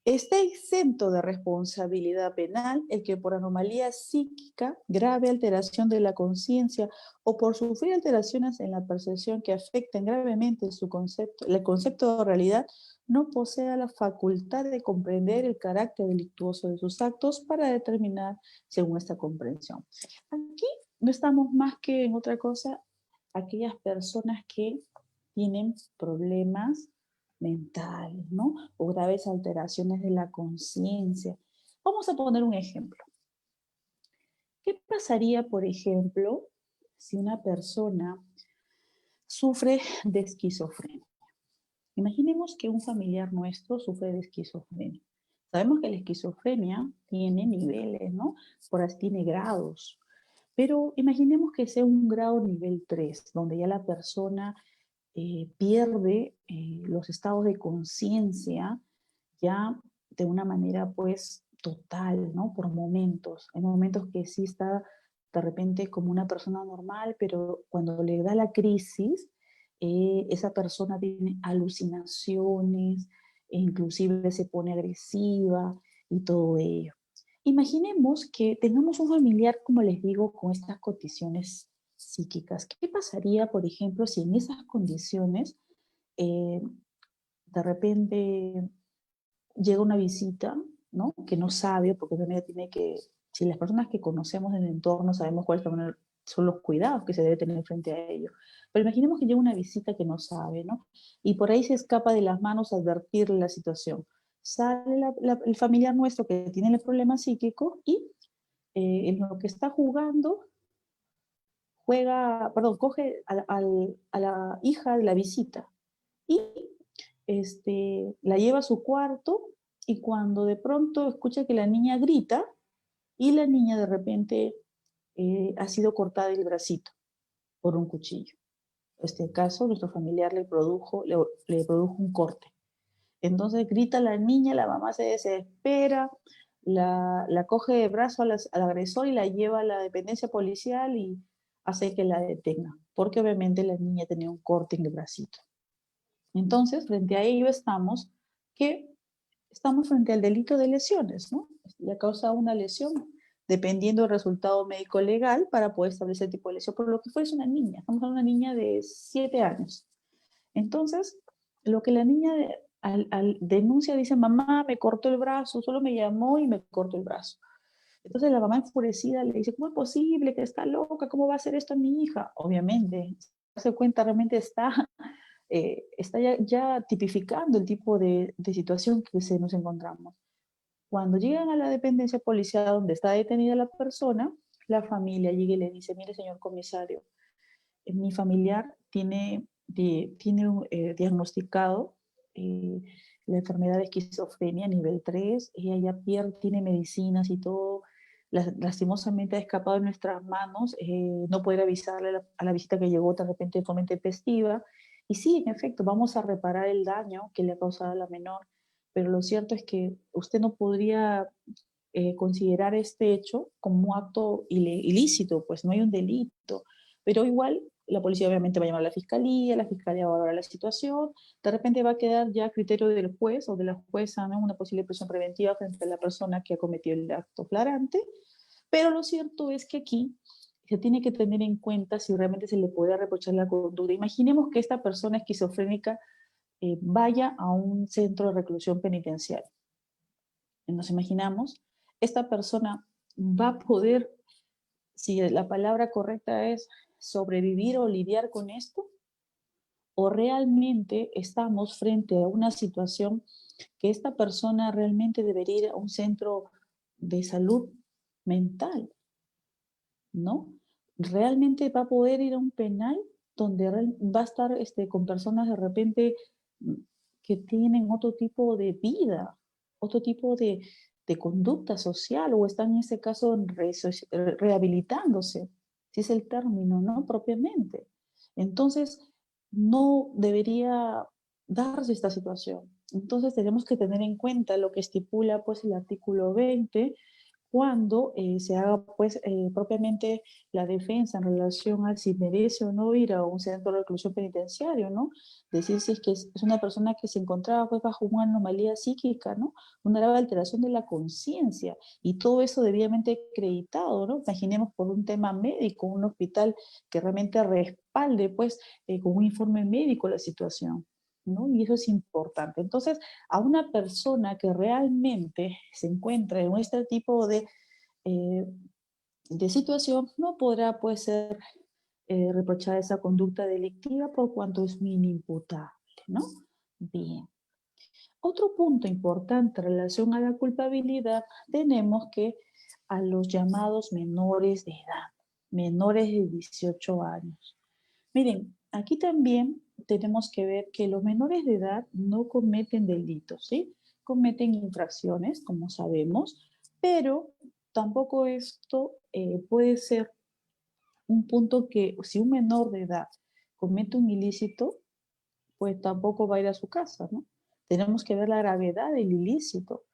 está exento de responsabilidad penal el que por anomalía psíquica, grave alteración de la conciencia o por sufrir alteraciones en la percepción que afecten gravemente el concepto de realidad, no posea la facultad de comprender el carácter delictuoso de sus actos para determinar según esta comprensión. Aquí no estamos más que en otra cosa, aquellas personas que tienen problemas mentales, ¿no? O graves alteraciones de la conciencia. Vamos a poner un ejemplo. ¿Qué pasaría, por ejemplo, si una persona sufre de esquizofrenia? Imaginemos que un familiar nuestro sufre de esquizofrenia. Sabemos que la esquizofrenia tiene niveles, ¿no? Por así tiene grados. Pero imaginemos que sea un grado nivel 3, donde ya la persona pierde los estados de conciencia ya de una manera pues total, ¿no? Por momentos. Hay momentos que sí está de repente como una persona normal, pero cuando le da la crisis, esa persona tiene alucinaciones, e inclusive se pone agresiva y todo ello. Imaginemos que tengamos un familiar, como les digo, con estas condiciones psíquicas. ¿Qué pasaría, por ejemplo, si en esas condiciones de repente llega una visita, ¿no? Que no sabe, porque obviamente tiene que, si las personas que conocemos en el entorno sabemos cuáles son los cuidados que se debe tener frente a ello. Pero imaginemos que llega una visita que no sabe, ¿no? Y por ahí se escapa de las manos advertirle la situación. Sale el familiar nuestro que tiene el problema psíquico y en lo que está jugando, coge a la hija de la visita y la lleva a su cuarto y cuando de pronto escucha que la niña grita y la niña de repente ha sido cortada el bracito por un cuchillo. En este caso, nuestro familiar le produjo un corte. Entonces grita la niña, la mamá se desespera, la coge de brazo al agresor y la lleva a la dependencia policial y hace que la detenga, porque obviamente la niña tenía un corte en el bracito. Entonces, frente a ello estamos frente al delito de lesiones, ¿no? Ya causa una lesión, dependiendo del resultado médico legal, para poder establecer el tipo de lesión, por lo que fue es una niña, estamos hablando de una niña de 7 años. Entonces, lo que la niña al denuncia dice, mamá, me cortó el brazo, solo me llamó y me cortó el brazo. Entonces la mamá enfurecida le dice, ¿cómo es posible que está loca? ¿Cómo va a hacer esto a mi hija? Obviamente, se cuenta, realmente está ya tipificando el tipo de situación que nos encontramos. Cuando llegan a la dependencia policial donde está detenida la persona, la familia llega y le dice, mire señor comisario, mi familiar tiene diagnosticado eh, la enfermedad de esquizofrenia nivel 3, ella ya tiene medicinas y todo, lastimosamente ha escapado de nuestras manos, no poder avisarle a la visita que llegó de repente de forma intempestiva, y sí, en efecto, vamos a reparar el daño que le ha causado a la menor, pero lo cierto es que usted no podría considerar este hecho como un acto ilícito, pues no hay un delito, pero igual la policía obviamente va a llamar a la fiscalía va a valorar la situación, de repente va a quedar ya a criterio del juez o de la jueza, ¿no? Una posible prisión preventiva frente a la persona que ha cometido el acto flagrante, pero lo cierto es que aquí se tiene que tener en cuenta si realmente se le puede reprochar la conducta. Imaginemos que esta persona esquizofrénica vaya a un centro de reclusión penitenciaria. Nos imaginamos, esta persona va a poder, si la palabra correcta es sobrevivir o lidiar con esto, o realmente estamos frente a una situación que esta persona realmente debería ir a un centro de salud mental, ¿no? Realmente va a poder ir a un penal donde va a estar con personas de repente que tienen otro tipo de vida, otro tipo de conducta social o están en ese caso rehabilitándose, si es el término, ¿no? Propiamente. Entonces, no debería darse esta situación. Entonces, tenemos que tener en cuenta lo que estipula pues, el artículo 20 cuando se haga pues propiamente la defensa en relación a si merece o no ir a un centro de reclusión penitenciario, ¿no? Decir si es que es una persona que se encontraba pues bajo una anomalía psíquica, ¿no? Una grave alteración de la conciencia y todo eso debidamente acreditado, ¿no? Imaginemos por un tema médico, un hospital que realmente respalde pues con un informe médico la situación. ¿No? Y eso es importante. Entonces, a una persona que realmente se encuentra en este tipo eh, de situación, no podrá pues, ser reprochada esa conducta delictiva por cuanto es un inimputable, ¿no? Bien. Otro punto importante en relación a la culpabilidad, tenemos que a los llamados menores de edad, menores de 18 años. Miren, aquí también tenemos que ver que los menores de edad no cometen delitos, ¿sí? Cometen infracciones, como sabemos, pero tampoco esto puede ser un punto que si un menor de edad comete un ilícito, pues tampoco va a ir a su casa, ¿no? Tenemos que ver la gravedad del ilícito,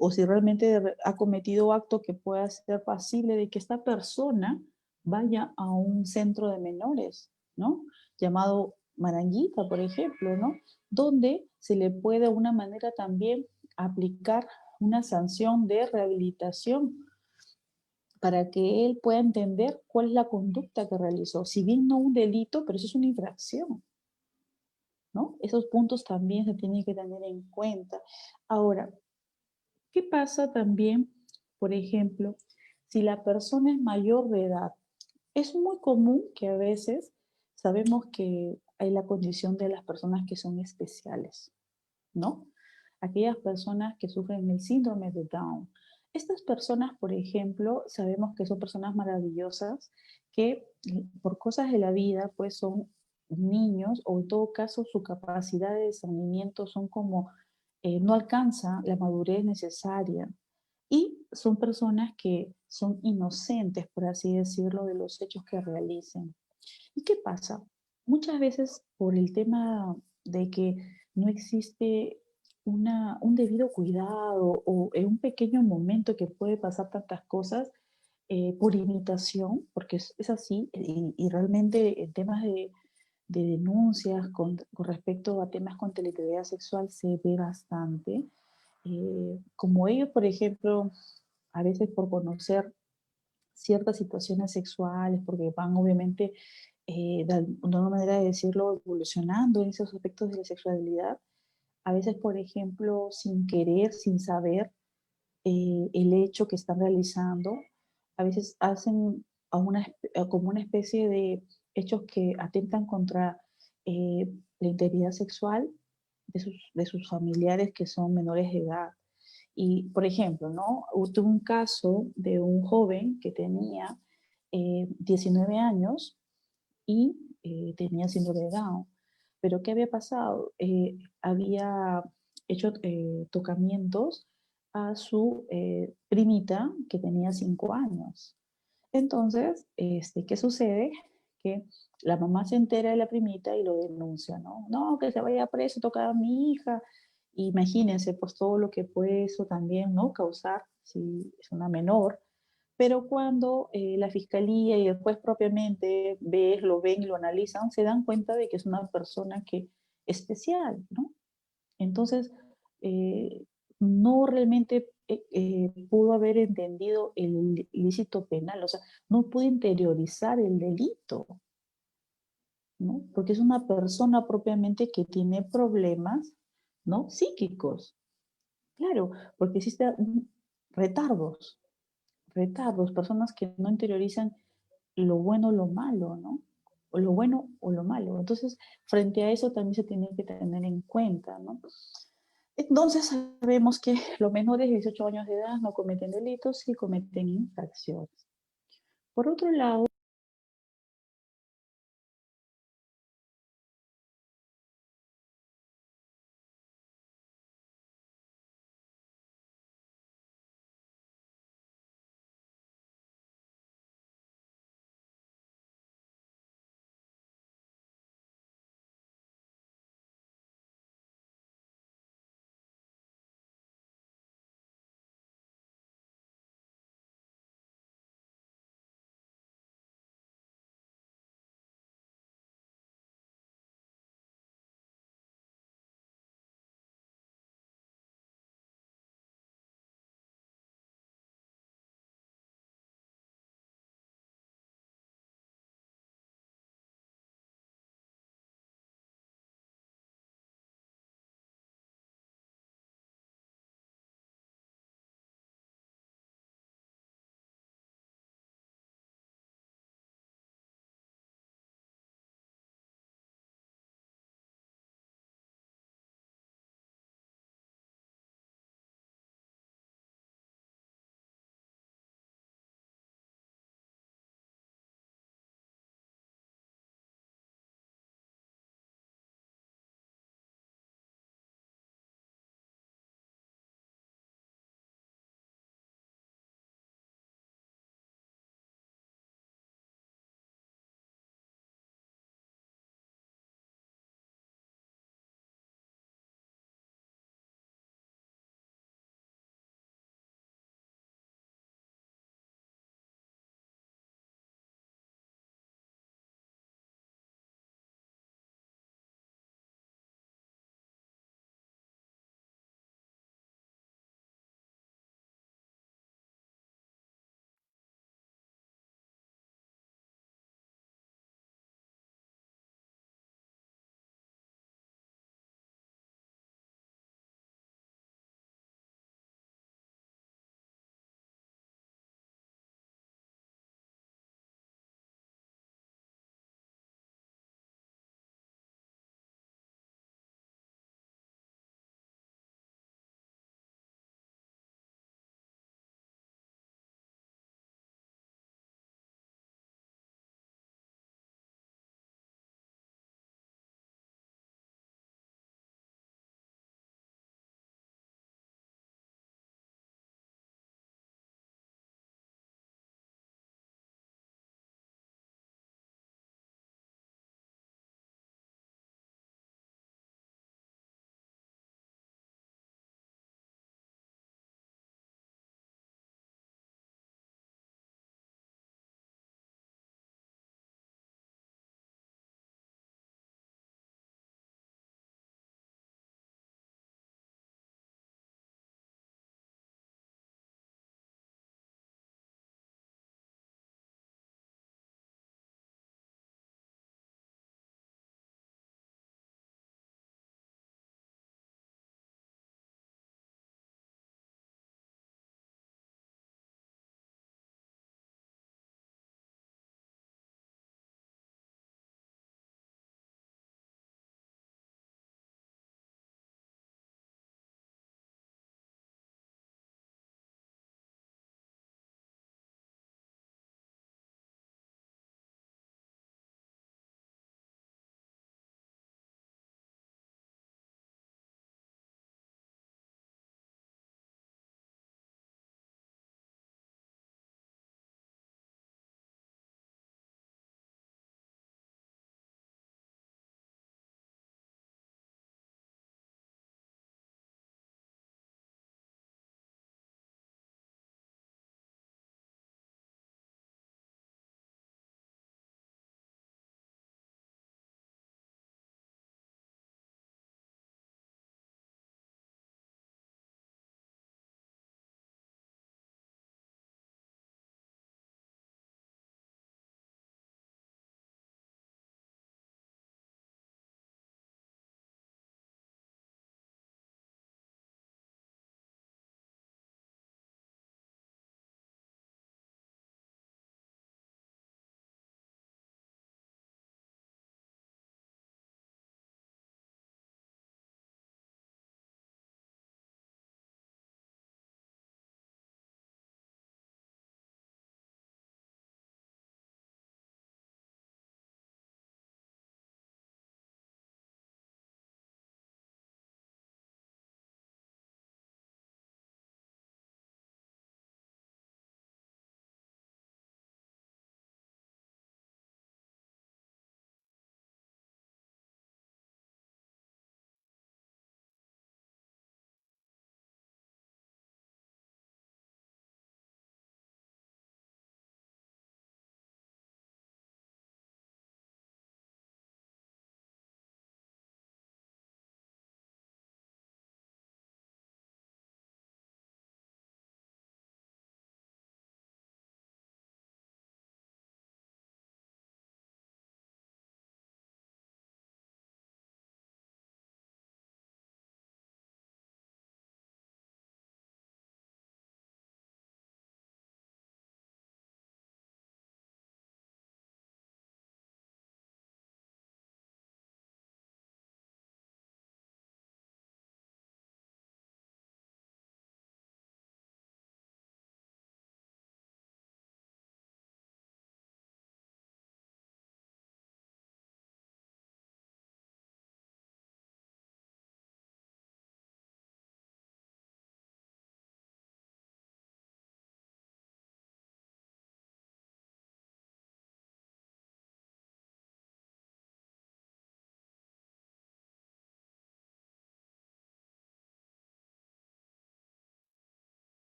o si realmente ha cometido acto que pueda ser pasible de que esta persona vaya a un centro de menores, ¿no? Llamado Maranguita, por ejemplo, ¿no? Donde se le puede de una manera también aplicar una sanción de rehabilitación para que él pueda entender cuál es la conducta que realizó. Si bien no un delito, pero eso es una infracción, ¿no? Esos puntos también se tienen que tener en cuenta. Ahora, ¿qué pasa también, por ejemplo, si la persona es mayor de edad? Es muy común que a veces sabemos que hay la condición de las personas que son especiales, ¿no? Aquellas personas que sufren el síndrome de Down. Estas personas, por ejemplo, sabemos que son personas maravillosas que por cosas de la vida, pues son niños o en todo caso su capacidad de discernimiento son como no alcanza la madurez necesaria y son personas que son inocentes, por así decirlo, de los hechos que realicen. ¿Y qué pasa? Muchas veces por el tema de que no existe un debido cuidado o en un pequeño momento que puede pasar tantas cosas por imitación, porque es así, y realmente en temas de denuncias con respecto a temas con integridad sexual se ve bastante. Como ellos, por ejemplo, a veces por conocer ciertas situaciones sexuales, porque van obviamente, de una manera de decirlo, evolucionando en esos aspectos de la sexualidad. A veces, por ejemplo, sin querer, sin saber el hecho que están realizando, a veces hacen como una especie de hechos que atentan contra la integridad sexual de sus familiares que son menores de edad. Y, por ejemplo, ¿no? Tuve un caso de un joven que tenía 19 años y tenía síndrome de Down. Pero ¿qué había pasado? Había hecho tocamientos a su primita que tenía 5 años. Entonces, ¿qué sucede? Que la mamá se entera de la primita y lo denuncia, ¿no? No, que se vaya preso, toca a mi hija. Imagínense, pues todo lo que puede eso también, ¿no? Causar si es una menor. Pero cuando la fiscalía y el juez propiamente lo ven y lo analizan, se dan cuenta de que es una persona que especial, ¿no? Entonces, eh, no realmente pudo haber entendido el ilícito penal, o sea, no pudo interiorizar el delito, ¿no? Porque es una persona propiamente que tiene problemas, ¿no? Psíquicos, claro, porque existen retardos, retardos, personas que no interiorizan lo bueno o lo malo, ¿no? O lo bueno o lo malo. Entonces, frente a eso también se tiene que tener en cuenta, ¿no? Entonces sabemos que los menores de 18 años de edad no cometen delitos y cometen infracciones. Por otro lado,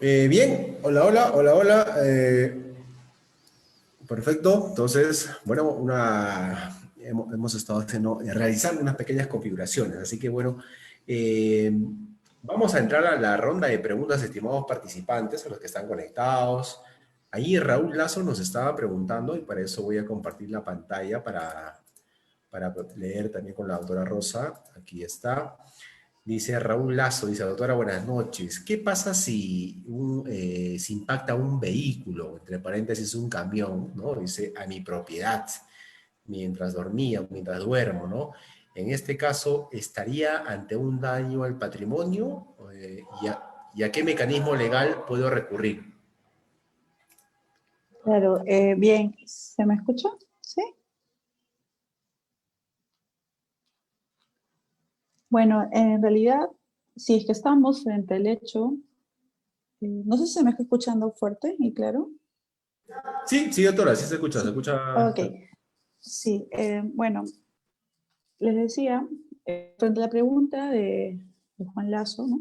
Bien, hola, hola, hola, hola. Perfecto. Entonces, bueno, hemos estado realizando unas pequeñas configuraciones. Así que, bueno, eh, vamos a entrar a la ronda de preguntas, estimados participantes, a los que están conectados. Ahí Raúl Lazo nos estaba preguntando, y para eso voy a compartir la pantalla para leer también con la doctora Rosa. Aquí está. Dice Raúl Lazo, dice, doctora, buenas noches. ¿Qué pasa si impacta un vehículo, entre paréntesis un camión, ¿no? Dice, a mi propiedad, mientras dormía, mientras duermo, ¿no? En este caso, ¿estaría ante un daño al patrimonio? ¿Y a qué mecanismo legal puedo recurrir? Claro, bien, ¿se me escucha? Sí. Bueno, en realidad, si es que estamos frente al hecho, no sé si se me está escuchando fuerte y claro. Sí, sí, doctora, sí se escucha, se Sí, escucha. ok. Sí, bueno, les decía, frente a la pregunta de Juan Lazo, ¿no?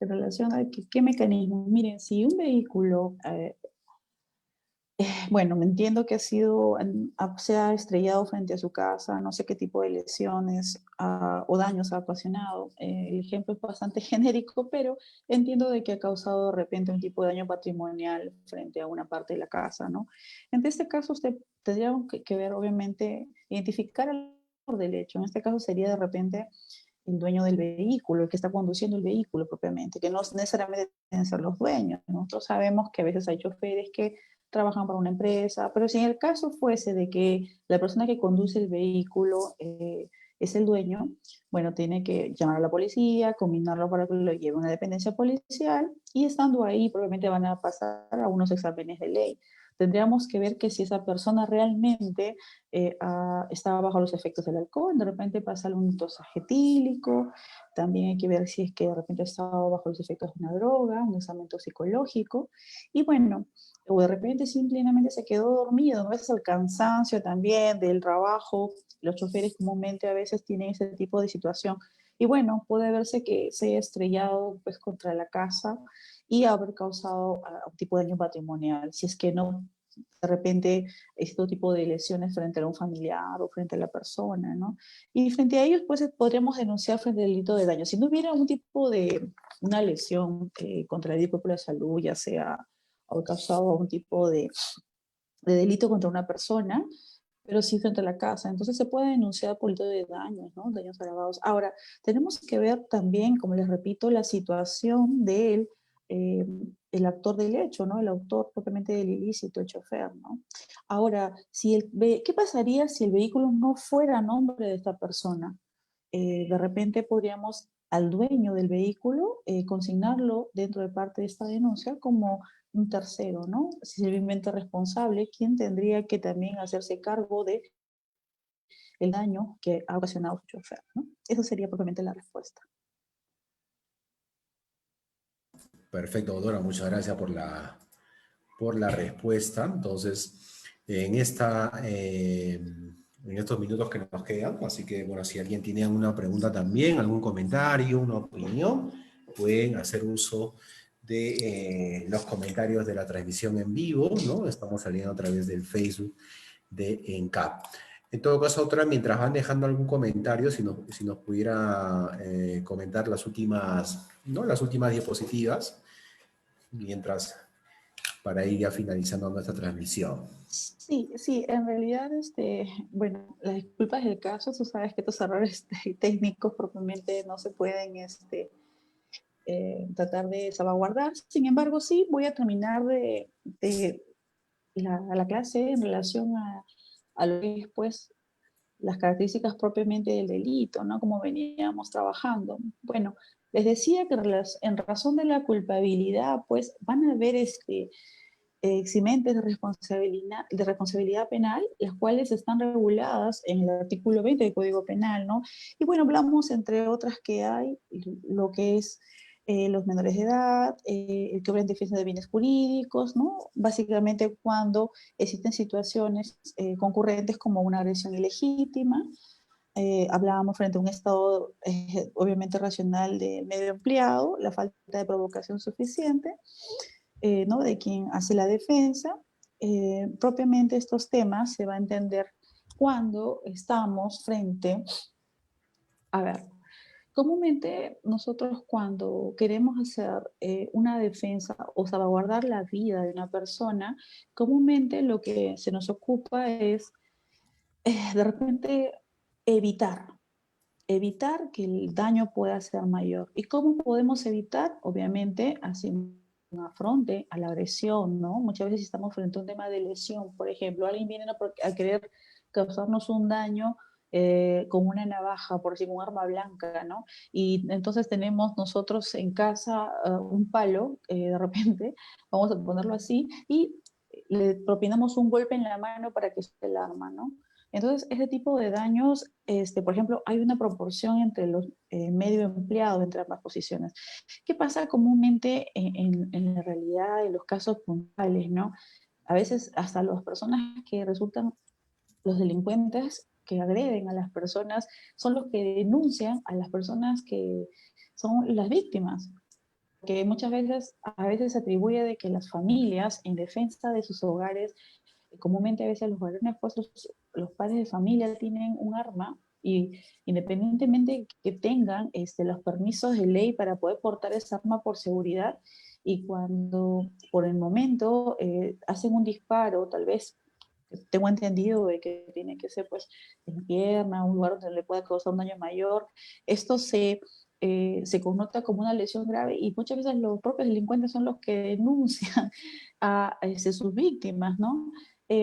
En relación a qué mecanismos. Miren, si un vehículo bueno, me entiendo que ha sido, se ha estrellado frente a su casa, no sé qué tipo de lesiones o daños ha ocasionado. El ejemplo es bastante genérico, pero entiendo de que ha causado de repente un tipo de daño patrimonial frente a una parte de la casa, ¿no? En este caso, usted tendría que ver, obviamente, identificar el autor del hecho. En este caso sería de repente el dueño del vehículo, el que está conduciendo el vehículo propiamente, que no necesariamente deben ser los dueños. Nosotros sabemos que a veces hay choferes que trabajan para una empresa, pero si en el caso fuese de que la persona que conduce el vehículo es el dueño, bueno, tiene que llamar a la policía, combinarlo para que lo lleve a una dependencia policial y estando ahí probablemente van a pasar a unos exámenes de ley. Tendríamos que ver que si esa persona realmente estaba bajo los efectos del alcohol, de repente pasa algún tosaje etílico, también hay que ver si es que de repente estaba bajo los efectos de una droga, un examen toxicológico, y bueno, o de repente simplemente se quedó dormido, a veces el cansancio también del trabajo, los choferes comúnmente a veces tienen ese tipo de situación, y bueno, puede verse que se haya estrellado pues contra la casa y haber causado un tipo de daño patrimonial, si es que no de repente este tipo de lesiones frente a un familiar o frente a la persona, ¿no? Y frente a ellos, pues podríamos denunciar frente al delito de daño. Si no hubiera un tipo de una lesión contra el tipo de la salud, ya sea o causado algún tipo de delito contra una persona, pero sí frente a la casa. Entonces se puede denunciar por delito de daños, ¿no? Daños agravados. Ahora, tenemos que ver también, como les repito, la situación del eh, el actor del hecho, ¿no? El autor propiamente del ilícito, el chofer, ¿no? Ahora, ¿qué pasaría si el vehículo no fuera a nombre de esta persona? De repente podríamos al dueño del vehículo consignarlo dentro de parte de esta denuncia como un tercero, ¿no? Civilmente responsable, quien tendría que también hacerse cargo de el daño que ha ocasionado su chofer, ¿no? Esa sería propiamente la respuesta. Perfecto, doctora, muchas gracias por la respuesta. Entonces, en en estos minutos que nos quedan, así que, bueno, si alguien tiene alguna pregunta también, algún comentario, una opinión, pueden hacer uso de los comentarios de la transmisión en vivo, ¿no? Estamos saliendo a través del Facebook de ENCAP. En todo caso, otra, mientras van dejando algún comentario, si nos pudiera comentar las últimas, ¿no? Las últimas diapositivas, mientras para ir ya finalizando nuestra transmisión. Sí, sí, en realidad, bueno, las disculpas del caso, tú sabes que estos errores técnicos propiamente no se pueden tratar de salvaguardar. Sin embargo, sí, voy a terminar de la clase en relación a lo que es, pues, las características propiamente del delito, ¿no? Como veníamos trabajando. Bueno, les decía que en razón de la culpabilidad, pues van a haber eximentes de responsabilidad penal, las cuales están reguladas en el artículo 20 del Código Penal, ¿no? Y bueno, hablamos entre otras que hay lo que es los menores de edad, el que obra en defensa de bienes jurídicos, ¿no? Básicamente cuando existen situaciones concurrentes como una agresión ilegítima, hablábamos frente a un estado obviamente racional de medio empleado, la falta de provocación suficiente, ¿no? De quien hace la defensa. Propiamente estos temas se va a entender cuando estamos frente, a ver, comúnmente nosotros cuando queremos hacer una defensa o salvaguardar la vida de una persona, comúnmente lo que se nos ocupa es de repente evitar, evitar que el daño pueda ser mayor. ¿Y cómo podemos evitar? Obviamente, haciendo un afronte a la agresión, ¿no? Muchas veces estamos frente a un tema de lesión, por ejemplo, alguien viene a querer causarnos un daño con una navaja, por decir, un arma blanca, ¿no? Y entonces tenemos nosotros en casa un palo, de repente, vamos a ponerlo así, y le propinamos un golpe en la mano para que suelte el arma, ¿no? Entonces, ese tipo de daños, por ejemplo, hay una proporción entre los medio empleados entre ambas posiciones. ¿Qué pasa comúnmente en la realidad, en los casos puntuales, ¿no? A veces hasta las personas que resultan, los delincuentes que agreden a las personas, son los que denuncian a las personas que son las víctimas, que muchas veces, a veces se atribuye de que las familias, en defensa de sus hogares, comúnmente a veces los varones, pues los padres de familia tienen un arma y independientemente que tengan los permisos de ley para poder portar esa arma por seguridad, y cuando por el momento hacen un disparo, tal vez tengo entendido de que tiene que ser pues en la pierna, un lugar donde le pueda causar un daño mayor, esto se connota como una lesión grave y muchas veces los propios delincuentes son los que denuncian a sus víctimas, ¿no?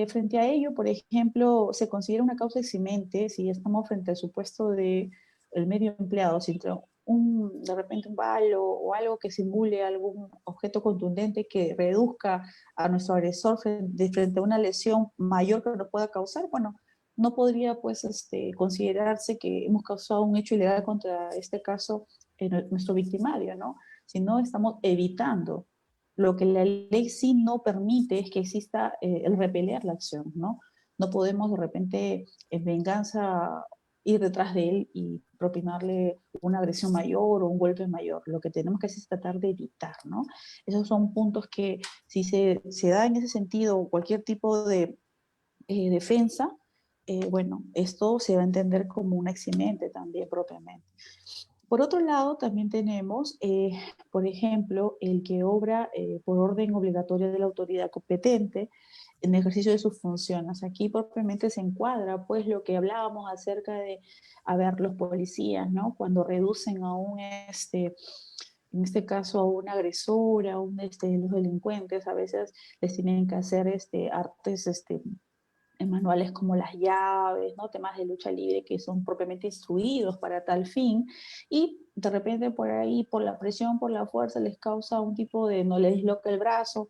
Frente a ello, por ejemplo, se considera una causa eximente si estamos frente al supuesto de el medio empleado, si de repente un balo o algo que simule algún objeto contundente que reduzca a nuestro agresor frente a una lesión mayor que nos pueda causar, bueno, no podría pues considerarse que hemos causado un hecho ilegal contra este caso nuestro victimario, ¿no? Sino estamos evitando. Lo que la ley sí no permite es que exista el repeler la acción, ¿no? No podemos de repente en venganza ir detrás de él y propinarle una agresión mayor o un golpe mayor. Lo que tenemos que hacer es tratar de evitar, ¿no? Esos son puntos que si se da en ese sentido cualquier tipo de defensa, bueno, esto se va a entender como un eximente también propiamente. Por otro lado, también tenemos, por ejemplo, el que obra por orden obligatoria de la autoridad competente en ejercicio de sus funciones. Aquí propiamente se encuadra, pues, lo que hablábamos acerca de, a ver, los policías, ¿no? Cuando reducen a un, en este caso, a una agresora, a un, los delincuentes, a veces les tienen que hacer artes, en manuales como las llaves, ¿no? Temas de lucha libre que son propiamente instruidos para tal fin, y de repente por ahí, por la presión, por la fuerza, les causa un tipo de, no les disloca el brazo.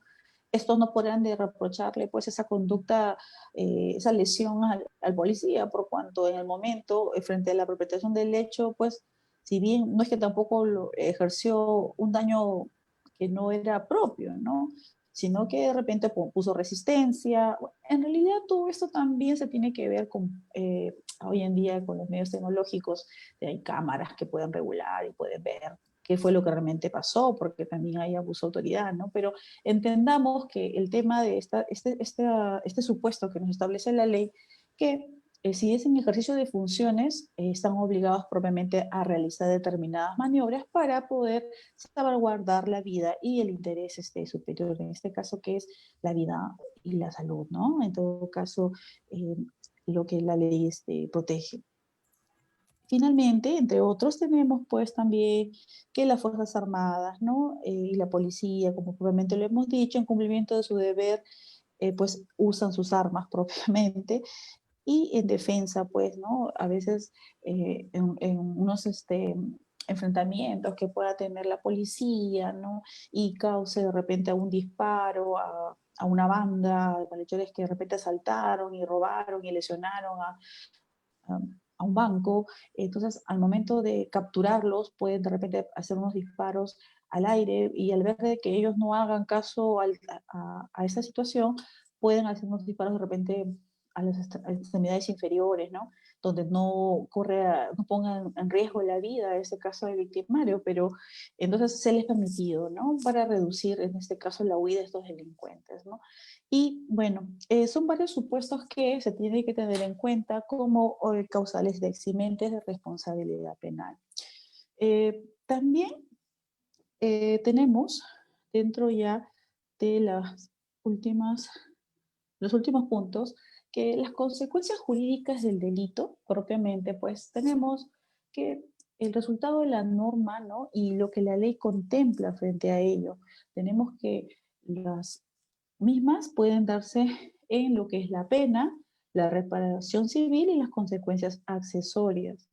Estos no podrán de reprocharle pues esa conducta, esa lesión al policía, por cuanto en el momento, frente a la perpetración del hecho, pues si bien no es que tampoco lo ejerció un daño que no era propio, ¿no? Sino que de repente puso resistencia. En realidad todo esto también se tiene que ver con, hoy en día con los medios tecnológicos, hay cámaras que pueden regular y pueden ver qué fue lo que realmente pasó, porque también hay abuso de autoridad, ¿no? Pero entendamos que el tema de este supuesto que nos establece la ley, que si es en ejercicio de funciones, están obligados propiamente a realizar determinadas maniobras para poder salvaguardar la vida y el interés superior, en este caso que es la vida y la salud, ¿no? En todo caso, eh, lo que la ley protege. Finalmente, entre otros, tenemos pues también que las Fuerzas Armadas, ¿no? Y la policía, como propiamente lo hemos dicho, en cumplimiento de su deber, pues usan sus armas propiamente y en defensa, pues, ¿no? A veces en unos enfrentamientos que pueda tener la policía, ¿no? Y cause de repente un disparo a una banda de malhechores que de repente asaltaron y robaron y lesionaron a, a un banco. Entonces, al momento de capturarlos, pueden de repente hacer unos disparos al aire y al ver de que ellos no hagan caso a esa situación, pueden hacer unos disparos de repente a las extremidades inferiores, ¿no? donde no no ponga en riesgo la vida, en este caso del victimario, pero entonces se les permitido, ¿no? Para reducir, en este caso, la huida de estos delincuentes, ¿no? Y bueno, son varios supuestos que se tienen que tener en cuenta como causales de eximentes de responsabilidad penal. También tenemos dentro ya de últimas, los últimos puntos que las consecuencias jurídicas del delito propiamente, pues tenemos que el resultado de la norma, ¿no? Y lo que la ley contempla frente a ello. Tenemos que las mismas pueden darse en lo que es la pena, la reparación civil y las consecuencias accesorias.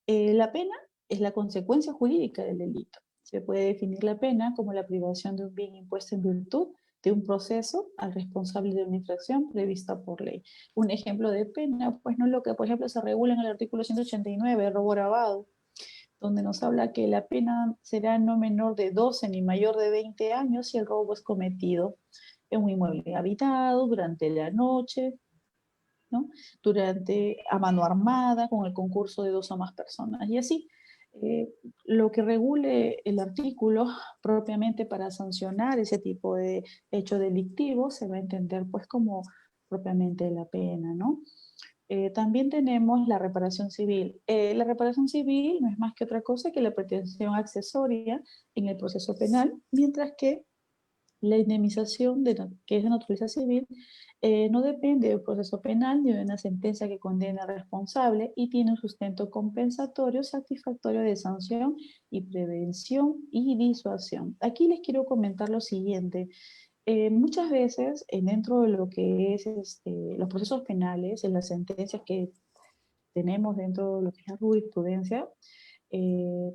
La pena es la consecuencia jurídica del delito. Se puede definir la pena como la privación de un bien impuesto en virtud de un proceso al responsable de una infracción prevista por ley. Un ejemplo de pena, pues no es lo que, por ejemplo, se regula en el artículo 189, robo agravado, donde nos habla que la pena será no menor de 12 ni mayor de 20 años si el robo es cometido en un inmueble habitado durante la noche, ¿no? Durante, a mano armada, con el concurso de 2 o más personas. Y así, lo que regule el artículo propiamente para sancionar ese tipo de hecho delictivo se va a entender pues como propiamente la pena, ¿no? También tenemos la reparación civil. La reparación civil no es más que otra cosa que la pretensión accesoria en el proceso penal, mientras que la indemnización, que es de naturaleza civil, no depende del proceso penal ni de una sentencia que condene al responsable y tiene un sustento compensatorio satisfactorio de sanción y prevención y disuasión. Aquí les quiero comentar lo siguiente. Muchas veces, dentro de lo que es los procesos penales, en las sentencias que tenemos dentro de lo que es la jurisprudencia, eh,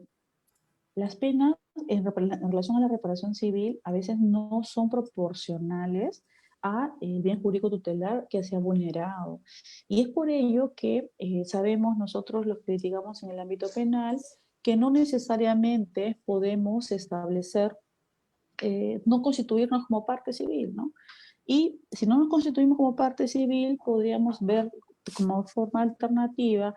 las penas en relación a la reparación civil a veces no son proporcionales a el bien jurídico tutelar que se ha vulnerado. Y es por ello que sabemos nosotros los que litigamos en el ámbito penal que no necesariamente podemos establecer, no constituirnos como parte civil, ¿no? Y si no nos constituimos como parte civil, podríamos ver como forma alternativa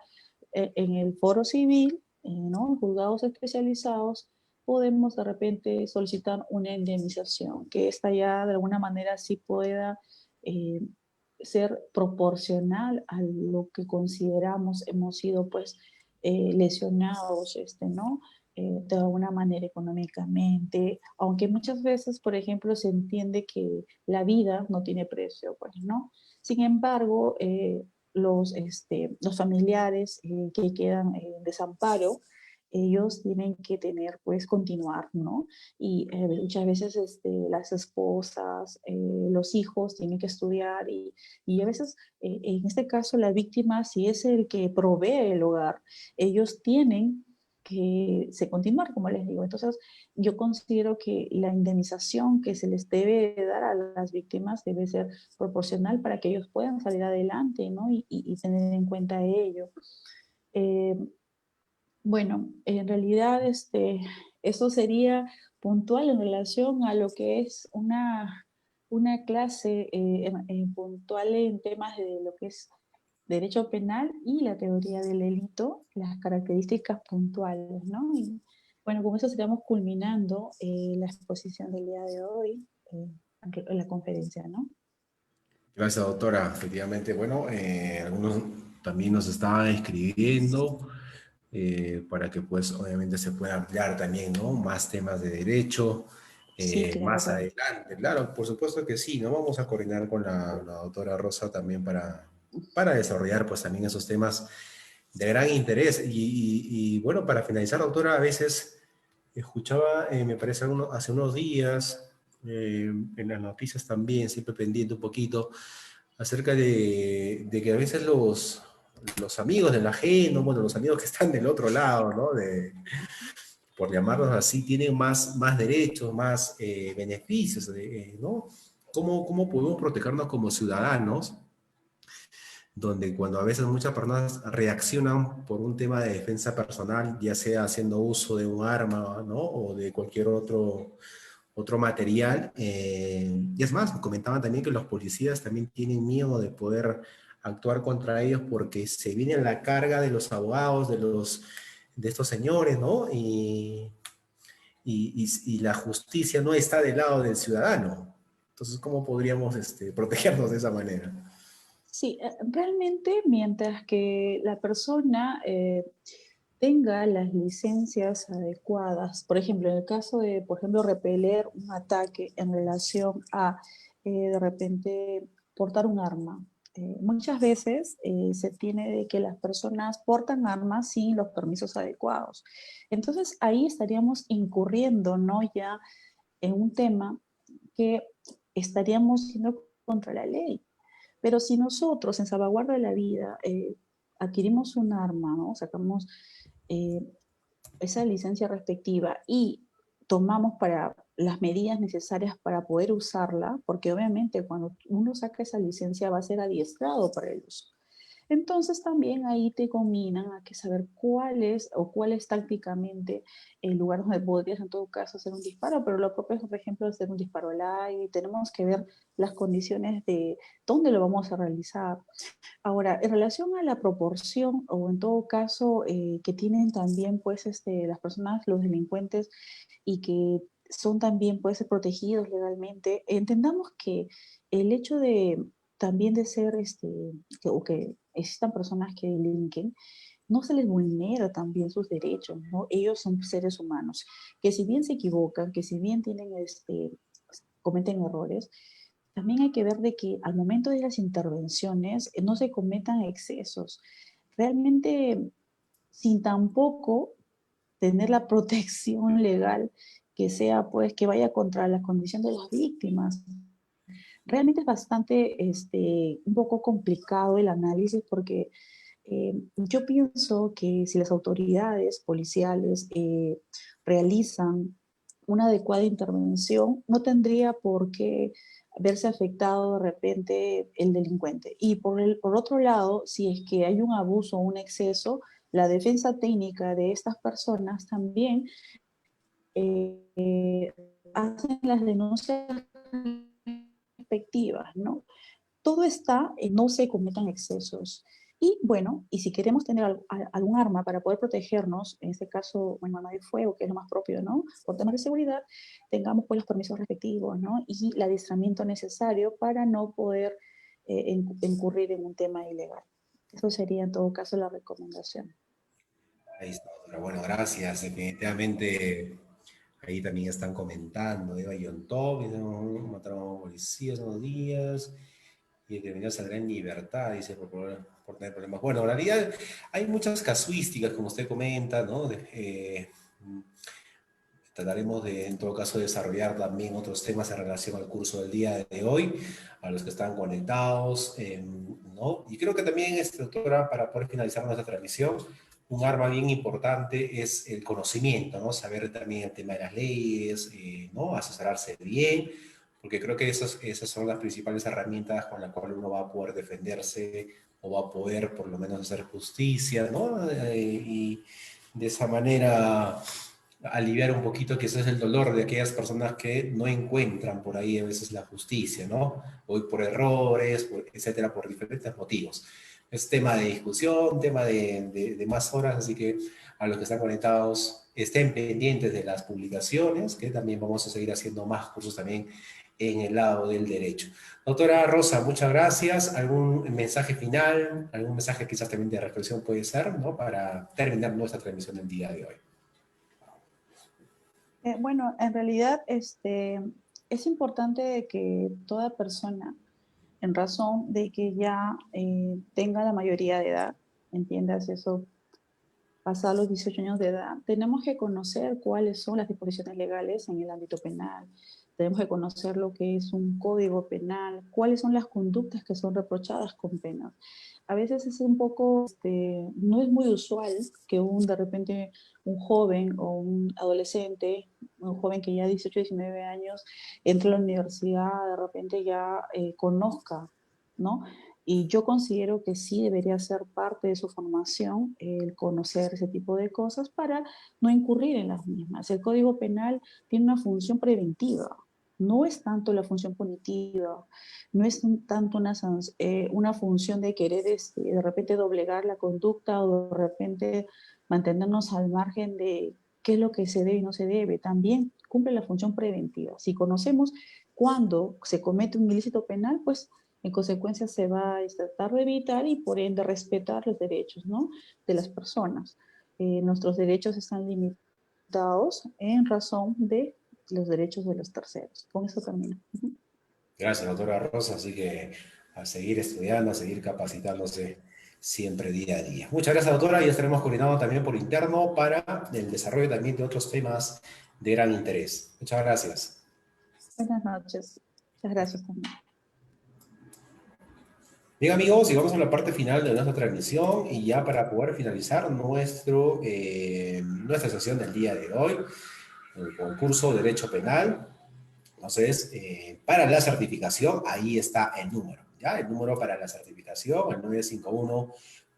en el foro civil, ¿no? En juzgados especializados, podemos de repente solicitar una indemnización, que esta ya de alguna manera sí pueda eh, ser proporcional a lo que consideramos hemos sido pues lesionados, ¿no? De alguna manera económicamente, aunque muchas veces, por ejemplo, se entiende que la vida no tiene precio, pues, ¿no? Sin embargo, los familiares que quedan en desamparo, ellos tienen que tener, pues, continuar, ¿no? Y muchas veces las esposas, los hijos tienen que estudiar y a veces, en este caso, la víctima, si es el que provee el hogar, ellos tienen que se continuar, como les digo. Entonces, yo considero que la indemnización que se les debe dar a las víctimas debe ser proporcional para que ellos puedan salir adelante, ¿no? Y tener en cuenta ello. Eh, bueno, en realidad eso sería puntual en relación a lo que es una clase puntual en temas de lo que es derecho penal y la teoría del delito, las características puntuales, ¿no? Y bueno, con eso estamos culminando la exposición del día de hoy, en la conferencia, ¿no? Gracias, doctora. Efectivamente, bueno, algunos también nos estaban escribiendo para que pues obviamente se pueda ampliar también, ¿no? Más temas de derecho Sí, claro, más claro. adelante. Claro, por supuesto que sí, ¿no? Vamos a coordinar con la doctora Rosa también para desarrollar pues también esos temas de gran interés. Bueno, para finalizar, doctora, a veces escuchaba, me parece hace unos días, en las noticias también, siempre pendiente un poquito, acerca de que a veces los amigos del ajeno, bueno, los amigos que están del otro lado, ¿no? Por llamarlos así, tienen más derechos, más beneficios, ¿no? ¿Cómo podemos protegernos como ciudadanos? Donde cuando a veces muchas personas reaccionan por un tema de defensa personal, ya sea haciendo uso de un arma, ¿no? O de cualquier otro material. Y es más, comentaban también que los policías también tienen miedo de poder actuar contra ellos porque se viene la carga de los abogados, de estos señores, ¿no? Y la justicia no está del lado del ciudadano. Entonces, ¿cómo podríamos protegernos de esa manera? Sí, realmente mientras que la persona tenga las licencias adecuadas, por ejemplo, en el caso de, por ejemplo, repeler un ataque en relación a de repente portar un arma. Muchas veces se tiene de que las personas portan armas sin los permisos adecuados. Entonces ahí estaríamos incurriendo, ¿no? Ya en un tema que estaríamos siendo contra la ley. Pero si nosotros, en salvaguarda de la vida, adquirimos un arma, ¿no? Sacamos eh, esa licencia respectiva y tomamos para las medidas necesarias para poder usarla, porque obviamente cuando uno saca esa licencia va a ser adiestrado para el uso. Entonces también ahí te combinan a que saber cuál es o cuál es tácticamente el lugar donde podrías en todo caso hacer un disparo, pero lo propio es, por ejemplo, hacer un disparo al aire, tenemos que ver las condiciones de dónde lo vamos a realizar. Ahora, en relación a la proporción o en todo caso que tienen también pues las personas, los delincuentes y que son también pueden ser protegidos legalmente, entendamos que el hecho de también de ser o que existan personas que delinquen, no se les vulnera también sus derechos, ¿no? Ellos son seres humanos, que si bien se equivocan, que si bien tienen cometen errores, también hay que ver de que al momento de las intervenciones no se cometan excesos. Realmente, sin tampoco tener la protección legal que sea, pues, que vaya contra la condición de las víctimas. Realmente es bastante, un poco complicado el análisis porque yo pienso que si las autoridades policiales realizan una adecuada intervención, no tendría por qué verse afectado de repente el delincuente. Y por otro lado, si es que hay un abuso o un exceso, la defensa técnica de estas personas también hacen las denuncias respectivas, ¿no? Todo está en no se cometan excesos. Y bueno, y si queremos tener algún arma para poder protegernos, en este caso, un arma de fuego, que es lo más propio, ¿no? Por temas de seguridad, tengamos pues los permisos respectivos, ¿no? Y el adiestramiento necesario para no poder incurrir en un tema ilegal. Eso sería en todo caso la recomendación. Ahí está, doctora. Bueno, gracias. Definitivamente, ahí también están comentando. Eva Yontov, mataron a un policía hace unos días y el criminal saldrá en libertad, dice, por tener problemas. Bueno, en realidad hay muchas casuísticas, como usted comenta, ¿no? Trataremos de, en todo caso, desarrollar también otros temas en relación al curso del día de hoy, a los que están conectados, ¿no? Y creo que también, doctora, para poder finalizar nuestra transmisión, un arma bien importante es el conocimiento, ¿no? Saber también el tema de las leyes, ¿no? Asesorarse bien, porque creo que esas son las principales herramientas con las cuales uno va a poder defenderse o va a poder por lo menos hacer justicia, ¿no? Y de esa manera aliviar un poquito que ese es el dolor de aquellas personas que no encuentran por ahí a veces la justicia, ¿no? Hoy por errores, etcétera, por diferentes motivos. Es tema de discusión, tema de más horas, así que a los que están conectados estén pendientes de las publicaciones, que también vamos a seguir haciendo más cursos también en el lado del derecho. Doctora Rosa, muchas gracias. ¿Algún mensaje final, algún mensaje quizás también de reflexión puede ser, ¿no? Para terminar nuestra transmisión del día de hoy. Bueno, en realidad es importante que toda persona, en razón de que ya tenga la mayoría de edad, entiendas eso, pasar los 18 años de edad, tenemos que conocer cuáles son las disposiciones legales en el ámbito penal, tenemos que conocer lo que es un código penal, cuáles son las conductas que son reprochadas con penas. A veces es un poco, no es muy usual que de repente un joven o un adolescente, un joven que ya 18, 19 años, entre a la universidad, de repente ya conozca, ¿no? Y yo considero que sí debería ser parte de su formación el conocer ese tipo de cosas para no incurrir en las mismas. El Código Penal tiene una función preventiva, no es tanto la función punitiva, no es tanto una función de querer de repente doblegar la conducta o de repente mantenernos al margen de qué es lo que se debe y no se debe. También cumple la función preventiva. Si conocemos cuándo se comete un ilícito penal, pues en consecuencia se va a tratar de evitar y por ende respetar los derechos, ¿no?, de las personas. Nuestros derechos están limitados en razón de los derechos de los terceros. Con eso termino. Gracias, doctora Rosa. Así que a seguir estudiando, a seguir capacitándose siempre día a día. Muchas gracias, doctora. Ya estaremos coordinando también por interno para el desarrollo también de otros temas de gran interés. Muchas gracias. Buenas noches. Muchas gracias también. Bien, amigos, y vamos a la parte final de nuestra transmisión y ya para poder finalizar nuestra sesión del día de hoy, el concurso de Derecho Penal. Entonces, para la certificación, ahí está el número, ¿ya? El número para la certificación, el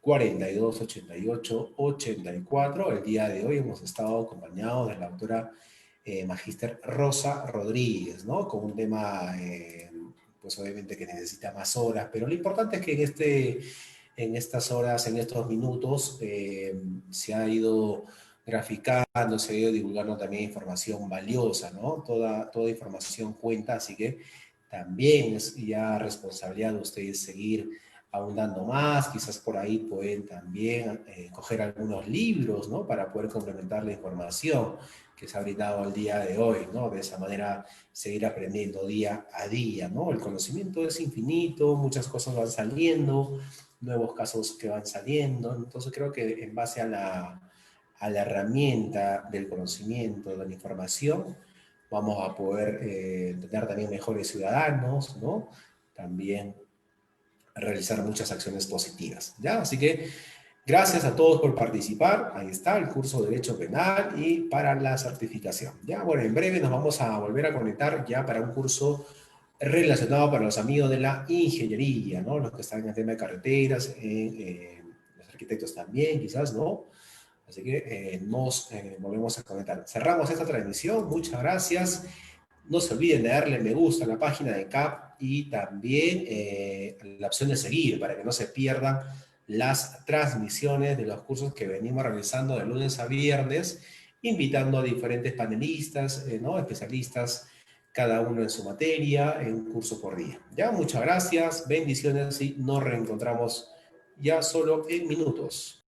951-4288-84. El día de hoy hemos estado acompañados de la doctora Magíster Rosa Rodríguez, ¿no? Con un tema, pues obviamente que necesita más horas, pero lo importante es que en estas horas, en estos minutos, se ha ido graficando, se ha ido divulgando también información valiosa, ¿no? Toda información cuenta, así que también es ya responsabilidad de ustedes seguir ahondando más, quizás por ahí pueden también coger algunos libros, ¿no? Para poder complementar la información que se ha brindado al día de hoy, ¿no? De esa manera seguir aprendiendo día a día, ¿no? El conocimiento es infinito, muchas cosas van saliendo, nuevos casos que van saliendo, entonces creo que en base a la herramienta del conocimiento, de la información, vamos a poder tener también mejores ciudadanos, ¿no? También realizar muchas acciones positivas, ¿ya? Así que gracias a todos por participar. Ahí está el curso de Derecho Penal y para la certificación, ¿ya? Bueno, en breve nos vamos a volver a conectar ya para un curso relacionado para los amigos de la ingeniería, ¿no? Los que están en el tema de carreteras, los arquitectos también, quizás, ¿no? Así que nos volvemos a conectar. Cerramos esta transmisión. Muchas gracias. No se olviden de darle me gusta a la página de CAP y también la opción de seguir para que no se pierdan las transmisiones de los cursos que venimos realizando de lunes a viernes, invitando a diferentes panelistas, ¿no? Especialistas, cada uno en su materia, en un curso por día. Ya, muchas gracias, bendiciones y nos reencontramos ya solo en minutos.